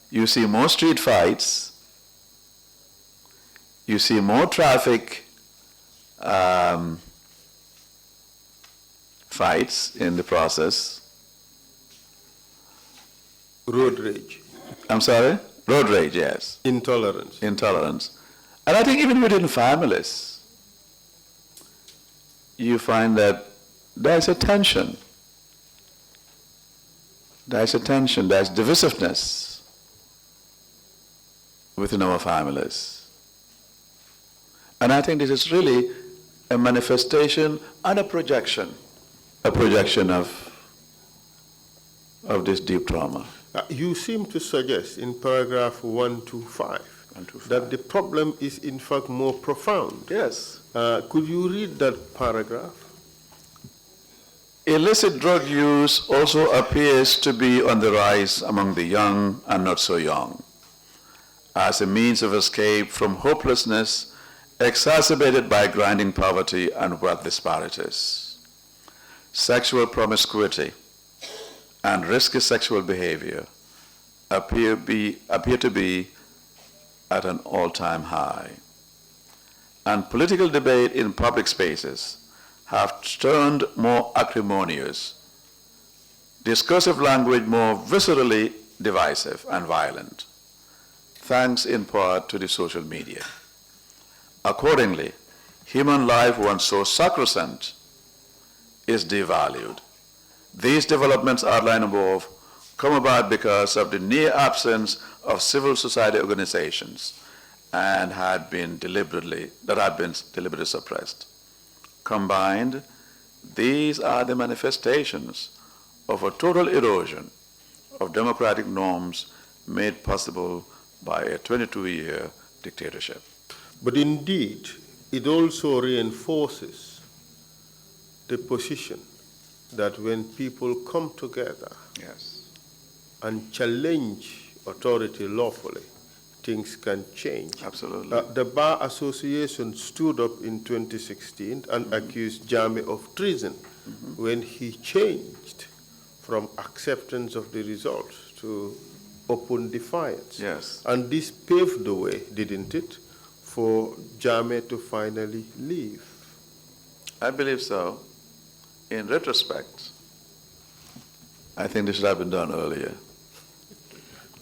You see more street fights, you see more traffic fights in the process. Road rage. I'm sorry? Road rage, yes. Intolerance. Intolerance. And I think even within families, you find that there's a tension. There's a tension, there's divisiveness within our families. And I think this is really a manifestation and a projection of this deep trauma. You seem to suggest in paragraph 125 that the problem is in fact more profound. Yes. Could you read that paragraph? Illicit drug use also appears to be on the rise among the young and not so young, as a means of escape from hopelessness exacerbated by grinding poverty and wealth disparities. Sexual promiscuity and risky sexual behavior appear to be at an all-time high. And political debate in public spaces have turned more acrimonious, discursive language more viscerally divisive and violent, thanks in part to the social media. Accordingly, human life once so sacrosanct is devalued. These developments outlined above come about because of the near absence of civil society organizations and had been deliberately suppressed. Combined, these are the manifestations of a total erosion of democratic norms made possible by a 22-year dictatorship. But indeed, it also reinforces the position that when people come together Yes. and challenge authority lawfully, things can change. Absolutely. The Bar Association stood up in 2016 and accused Jammeh of treason when he changed from acceptance of the results to open defiance. Yes. And this paved the way, didn't it, for Jammeh to finally leave? I believe so. In retrospect, I think this should have been done earlier.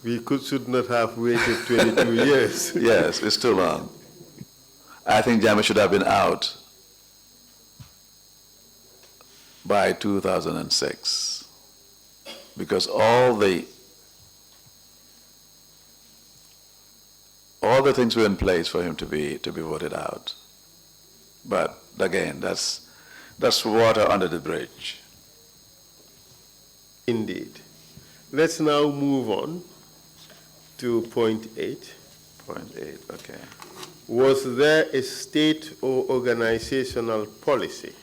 Should not have waited 22 years. Yes, it's too long. I think Jammeh should have been out by 2006 because all the things were in place for him to be voted out. But again, that's water under the bridge. Indeed. Let's now move on to point 8. Point 8, okay. Was there a state or organizational policy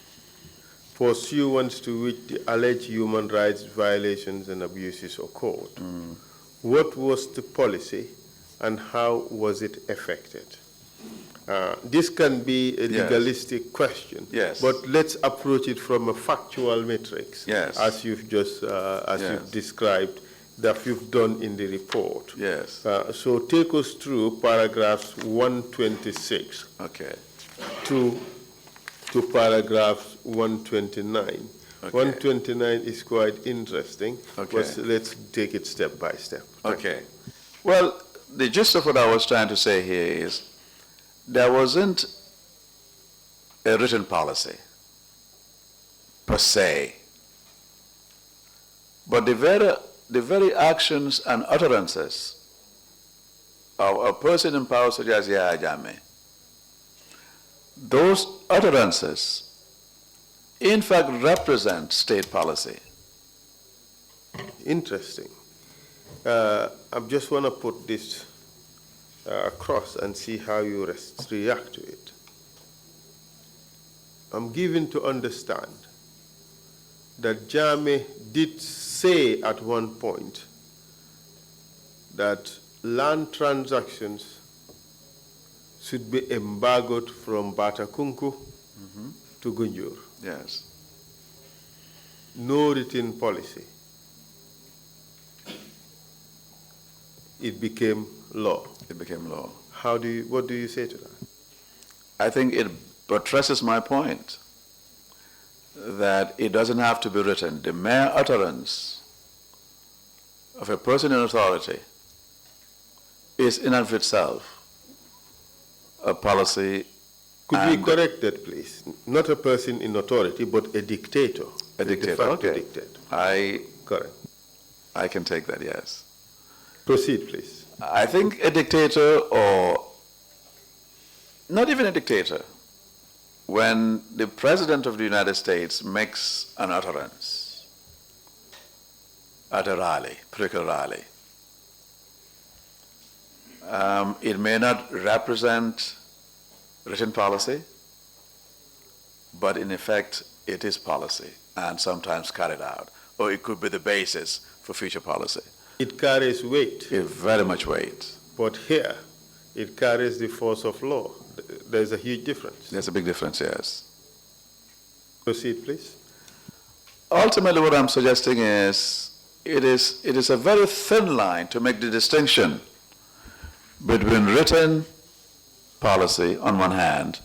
pursuant to which the alleged human rights violations and abuses occurred? What was the policy and how was it effected? This can be a legalistic question, but let's approach it from a factual matrix, as you've just you've described, that you've done in the report. Yes. So take us through paragraphs 126 to paragraph 129. Okay. 129 is quite interesting, but let's take it step by step. Okay. Well, the gist of what I was trying to say here is there wasn't a written policy per se, but the very actions and utterances of a person in power such as Yahya Jammeh, those utterances in fact represent state policy. Interesting. I just want to put this across and see how you react to it. I'm given to understand that Jammeh did say at one point that land transactions should be embargoed from Batakunku to Gunjur. Yes. No written policy. It became law. It became law. What do you say to that? I think it buttresses my point that it doesn't have to be written. The mere utterance of a person in authority is in and of itself a policy. Could we correct that, please? Not a person in authority, but a dictator. A dictator, okay. Dictator. Correct. I can take that, yes. Proceed, please. I think a dictator, or not even a dictator, when the President of the United States makes an utterance at a rally, political rally, it may not represent written policy, but in effect it is policy and sometimes carried out, or it could be the basis for future policy. It carries weight. It very much weight. But here, it carries the force of law. There's a huge difference. There's a big difference, yes. Proceed, please. Ultimately, what I'm suggesting is it is a very thin line to make the distinction between written policy on one hand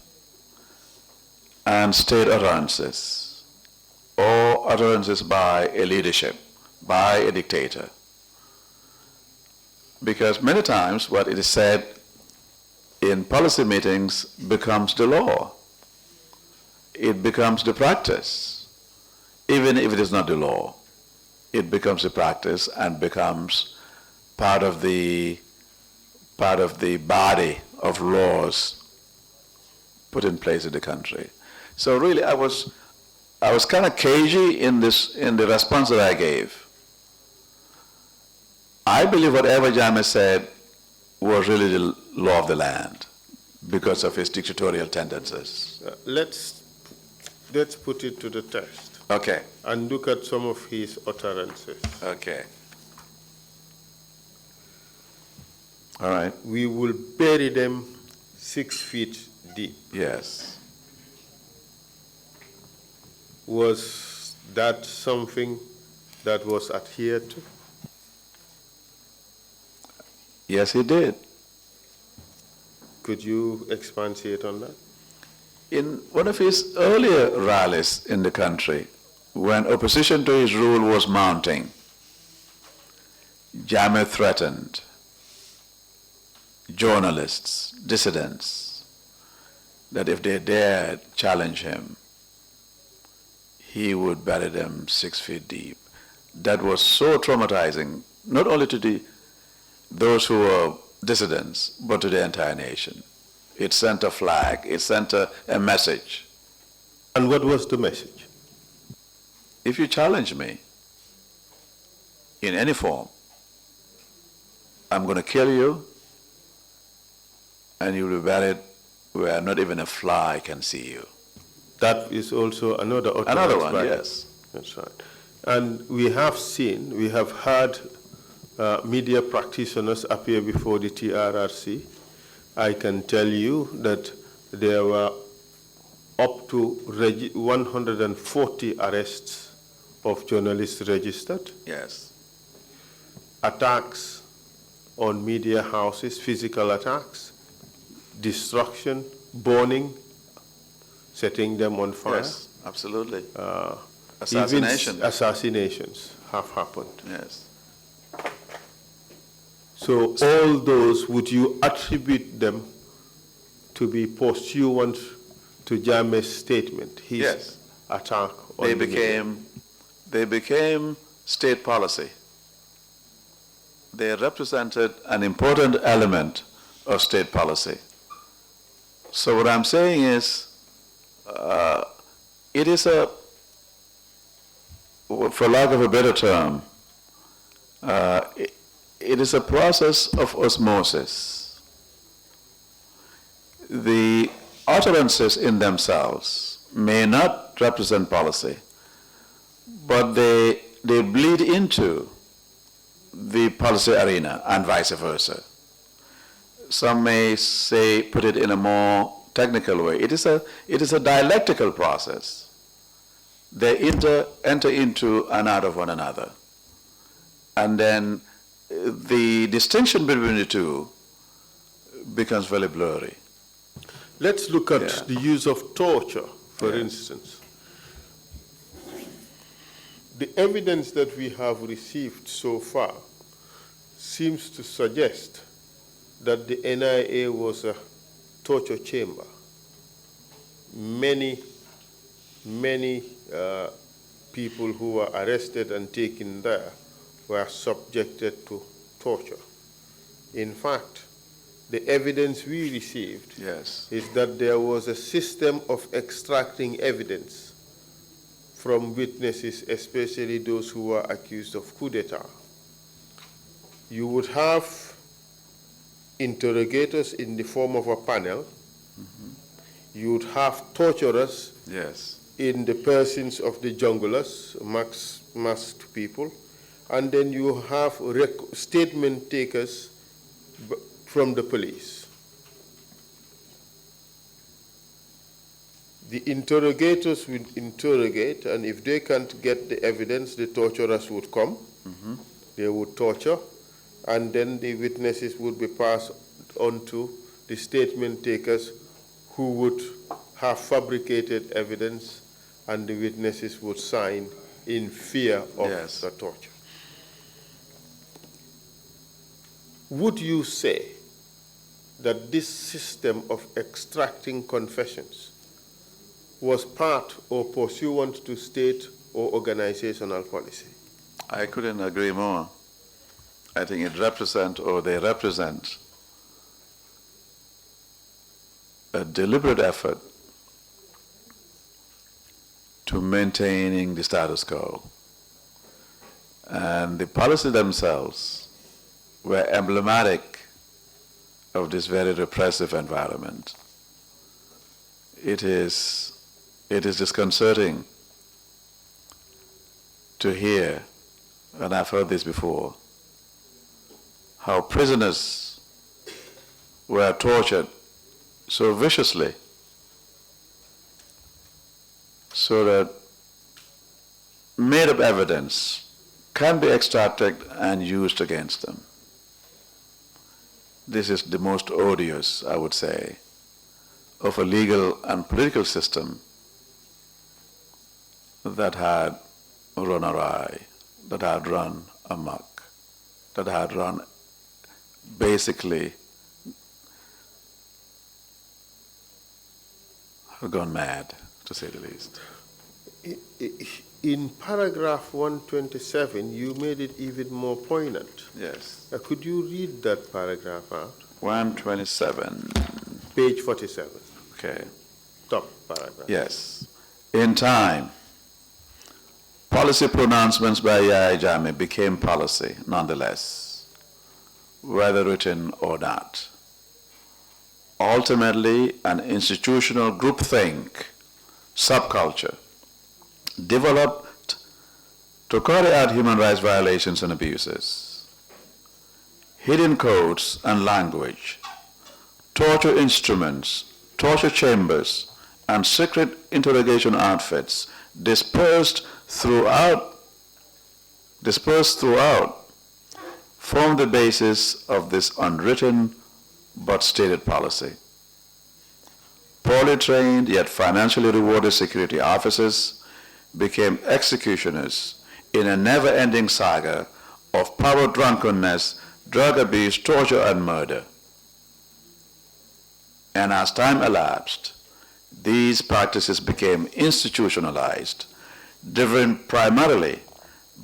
and state utterances, or utterances by a leadership, by a dictator. Because many times what it is said in policy meetings becomes the law. It becomes the practice. Even if it is not the law, it becomes the practice and becomes part of the body of laws put in place in the country. So really I was kind of cagey in the response that I gave. I believe whatever Jammeh said was really the law of the land because of his dictatorial tendencies. Let's put it to the test. Okay, and look at some of his utterances. okay. All right, We will bury them 6 feet deep. yes. Was that something that was adhered to? Yes, he did. Could you expatiate on that? In one of his earlier rallies in the country, when opposition to his rule was mounting, Jammeh threatened journalists, dissidents, that if they dared challenge him, he would bury them 6 feet deep. That was so traumatizing, not only to those who were dissidents, but to the entire nation. It sent a flag, it sent a message. And what was the message? If you challenge me in any form, I'm going to kill you, and you'll be buried where not even a fly can see you. That is also another utterance. Another one, by- yes. That's right. And we have heard media practitioners appear before the TRRC. I can tell you that there were up to 140 arrests of journalists registered, Yes. attacks on media houses, physical attacks, destruction, burning, setting them on fire. Yes, absolutely. Even Assassination. assassinations have happened. Yes. So all those, would you attribute them to be pursuant to Jammeh's statement, his Yes. attack on They the media? became state policy. They represented an important element of state policy. So what I'm saying is, it is for lack of a better term, it is a process of osmosis. The utterances in themselves may not represent policy, but they bleed into the policy arena and vice versa. Some may say, put it in a more technical way, it is a dialectical process. They enter into and out of one another. And then the distinction between the two becomes very blurry. Let's look at Yeah. the use of torture, for Yeah. instance. The evidence that we have received so far seems to suggest that the NIA was a torture chamber. Many people who were arrested and taken there were subjected to torture. In fact, the evidence we received Yes. is that there was a system of extracting evidence from witnesses, especially those who were accused of coup d'etat. You would have interrogators in the form of a panel. You would have torturers Yes. in the persons of the junglers, masked people, and then you have statement takers from the police. The interrogators will interrogate, and if they can't get the evidence, the torturers would come. They would torture, and then the witnesses would be passed on to the statement takers, who would have fabricated evidence, and the witnesses would sign in fear of Yes. the torture. Would you say that this system of extracting confessions was part or pursuant to state or organizational policy? I couldn't agree more. I think they represent a deliberate effort to maintaining the status quo. And the policies themselves were emblematic of this very repressive environment. It is disconcerting to hear, and I've heard this before, how prisoners were tortured so viciously so that made-up evidence can be extracted and used against them. This is the most odious, I would say, of a legal and political system that had run awry, that had run amok, that had run basically gone mad, to say the least. In paragraph 127, you made it even more poignant. Yes. Could you read that paragraph out? 127. Page 47. Okay. Top paragraph. Yes. In time, policy pronouncements by Yahya Jammeh became policy nonetheless, whether written or not. Ultimately, an institutional groupthink, subculture, developed to carry out human rights violations and abuses. Hidden codes and language, torture instruments, torture chambers, and secret interrogation outfits dispersed throughout form the basis of this unwritten but stated policy. Poorly trained yet financially rewarded security officers became executioners in a never-ending saga of power drunkenness, drug abuse, torture, and murder. And as time elapsed, these practices became institutionalized, driven primarily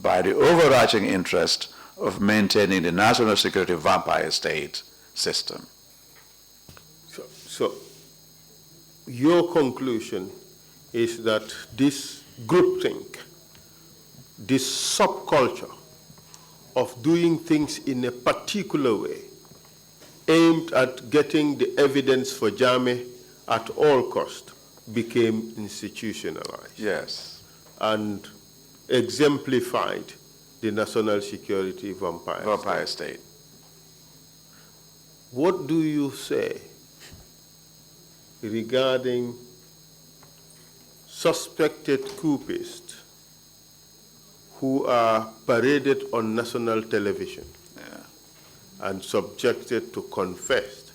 by the overarching interest of maintaining the national security vampire state system. So your conclusion is that this groupthink, this subculture of doing things in a particular way, aimed at getting the evidence for Jammeh at all cost, became institutionalized. Yes. And exemplified the national security vampire state. What do you say regarding suspected coupists who are paraded on national television and subjected to confess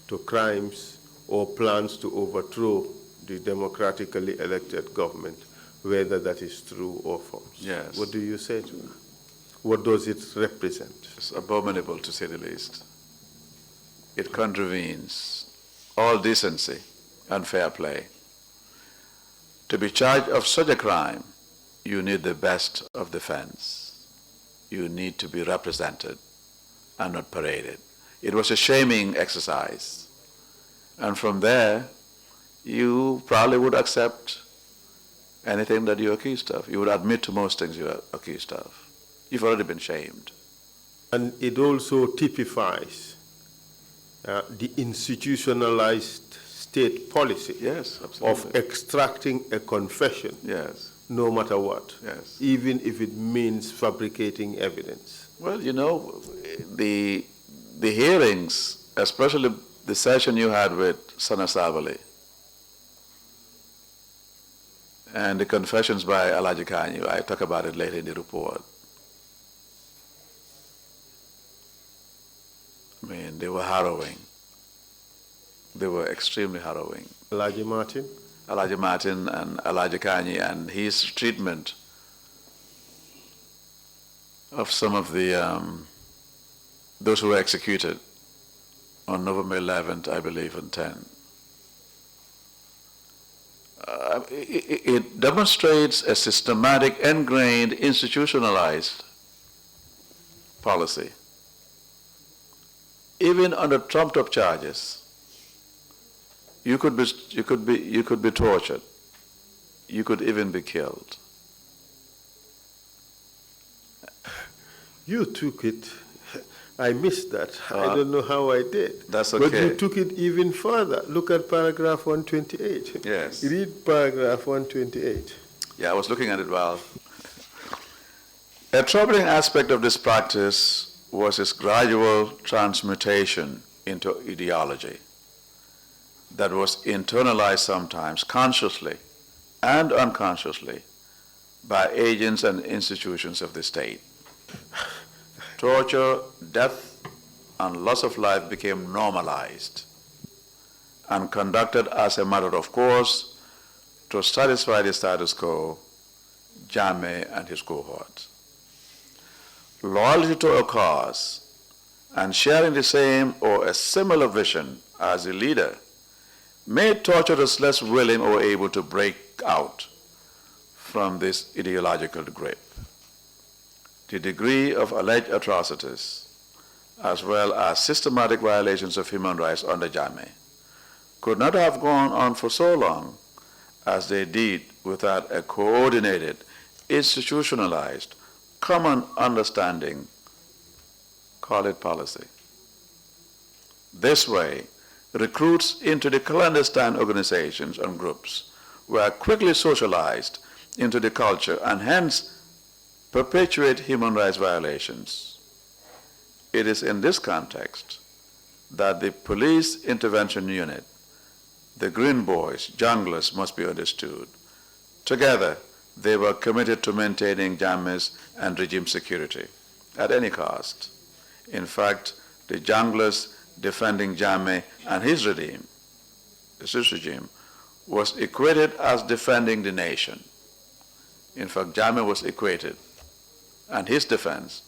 to crimes or plans to overthrow the democratically elected government, whether that is true or false? Yes. What do you say to that? What does it represent? It's abominable, to say the least. It contravenes all decency and fair play. To be charged of such a crime, you need the best of defense. You need to be represented and not paraded. It was a shaming exercise. And from there, you probably would accept anything that you're accused of. You would admit to most things you're accused of. You've already been shamed. And it also typifies the institutionalized state policy, yes, absolutely, of extracting a confession, yes, no matter what, yes, even if it means fabricating evidence. Well, you know, the hearings, especially the session you had with Sana Sabali and the confessions by Alaji Kanyu, I talk about it later in the report. I mean, they were harrowing. They were extremely harrowing. Alaji Martin? Alaji Martin and Alaji Kanyi and his treatment of some of the, those who were executed on November 11th, I believe, and 10. It demonstrates a systematic, ingrained, institutionalized policy. Even under trumped-up charges, you could be tortured. You could even be killed. You took it. I missed that. I don't know how I did. That's okay. But you took it even further. Look at paragraph 128. Yes. Read paragraph 128. Yeah, I was looking at it while A troubling aspect of this practice was its gradual transmutation into ideology that was internalized sometimes consciously and unconsciously by agents and institutions of the state. Torture, death, and loss of life became normalized and conducted as a matter of course to satisfy the status quo, Jammeh and his cohorts. Loyalty to a cause and sharing the same or a similar vision as the leader made torturers less willing or able to break out from this ideological grip. The degree of alleged atrocities, as well as systematic violations of human rights under Jammeh, could not have gone on for so long as they did without a coordinated, institutionalized, common understanding, call it policy. This way, recruits into the clandestine organizations and groups were quickly socialized into the culture and hence perpetuate human rights violations. It is in this context that the police intervention unit, the Green Boys, junglers, must be understood. Together, they were committed to maintaining Jammeh's and regime security at any cost. In fact, the junglers defending Jammeh and his regime, was equated as defending the nation. In fact, Jammeh was equated, and his defense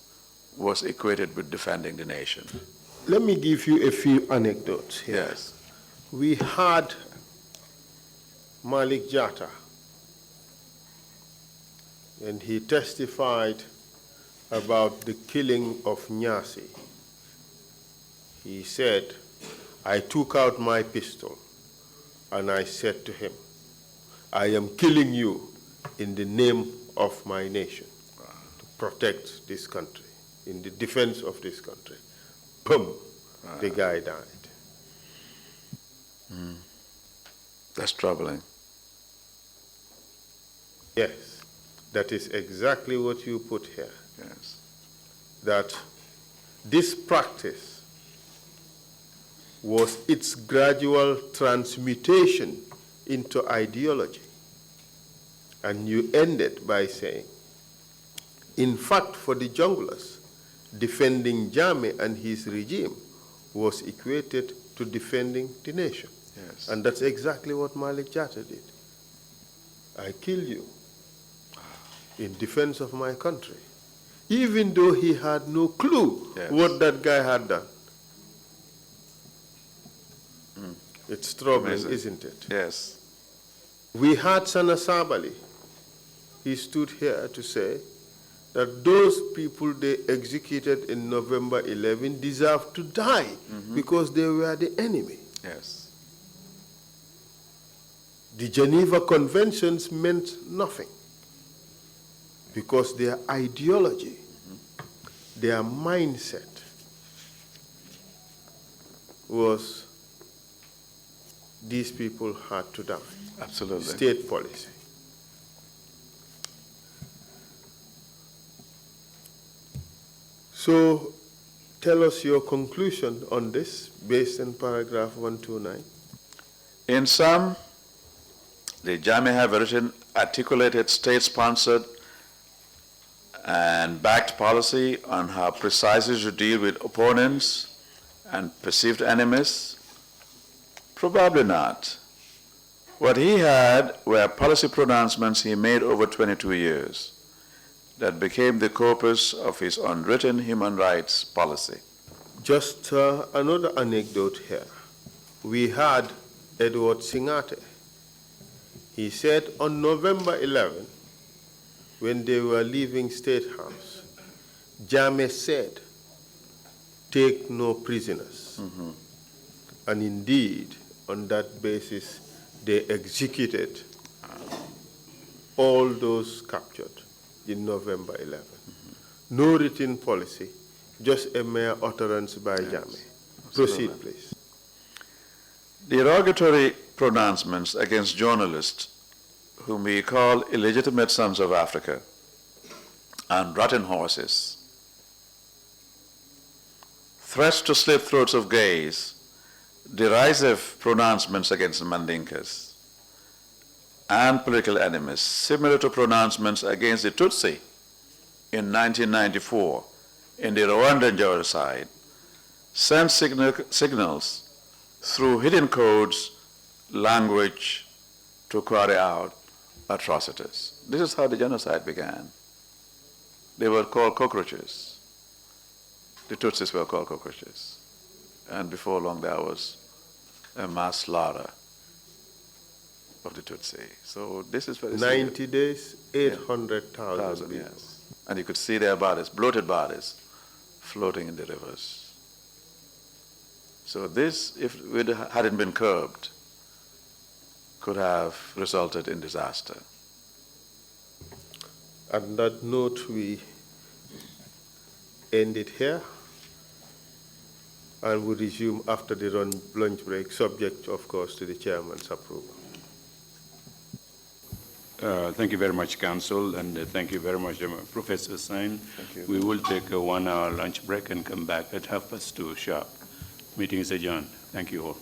was equated with defending the nation. Let me give you a few anecdotes here. Yes. We had Malik Jatta, and he testified about the killing of Nyasi. He said, I took out my pistol and I said to him, I am killing you in the name of my nation, to protect this country, in the defense of this country. Boom, the guy died. That's troubling. Yes, that is exactly what you put here. Yes. That this practice was its gradual transmutation into ideology. And you ended by saying, in fact, for the junglers, defending Jammeh and his regime was equated to defending the nation. Yes. And that's exactly what Malik Jatta did. I kill you in defense of my country, even though he had no clue what that guy had done. It's troubling, Amazing. isn't it? Yes. We had Sana Sabali. He stood here to say that those people they executed in November 11 deserved to die because they were the enemy. Yes. The Geneva Conventions meant nothing because their ideology, their mindset was these people had to die. Absolutely. State policy. So tell us your conclusion on this based on paragraph 129. In sum, the Jammeh have a written, articulated, state-sponsored and backed policy on how precisely to deal with opponents and perceived enemies? Probably not. What he had were policy pronouncements he made over 22 years that became the corpus of his unwritten human rights policy. Just another anecdote here. We had Edward Singate. He said on November 11, when they were leaving State House, Jammeh said, take no prisoners. And indeed, on that basis, they executed all those captured in November 11. No written policy, just a mere utterance by Jammeh. Proceed, please. Derogatory pronouncements against journalists whom we call illegitimate sons of Africa and rotten horses, threats to slit throats of gays, derisive pronouncements against Mandinkas, and political enemies, similar to pronouncements against the Tutsi in 1994 in the Rwandan genocide, sent signals through hidden codes, language, to carry out atrocities. This is how the genocide began. They were called cockroaches. The Tutsis were called cockroaches. And before long there was a mass slaughter of the Tutsi. So this is very 90 days, 800,000 people. yes. And you could see their bodies, bloated bodies, floating in the rivers. So this, if it hadn't been curbed, could have resulted in disaster. On that note, we end it here, and we resume after the lunch break, subject, of course, to the chairman's approval. Thank you very much, Council, and thank you very much, Professor Saine. Thank you. We will take a 1 hour lunch break and come back at 2:30 sharp. Meeting is adjourned. Thank you all.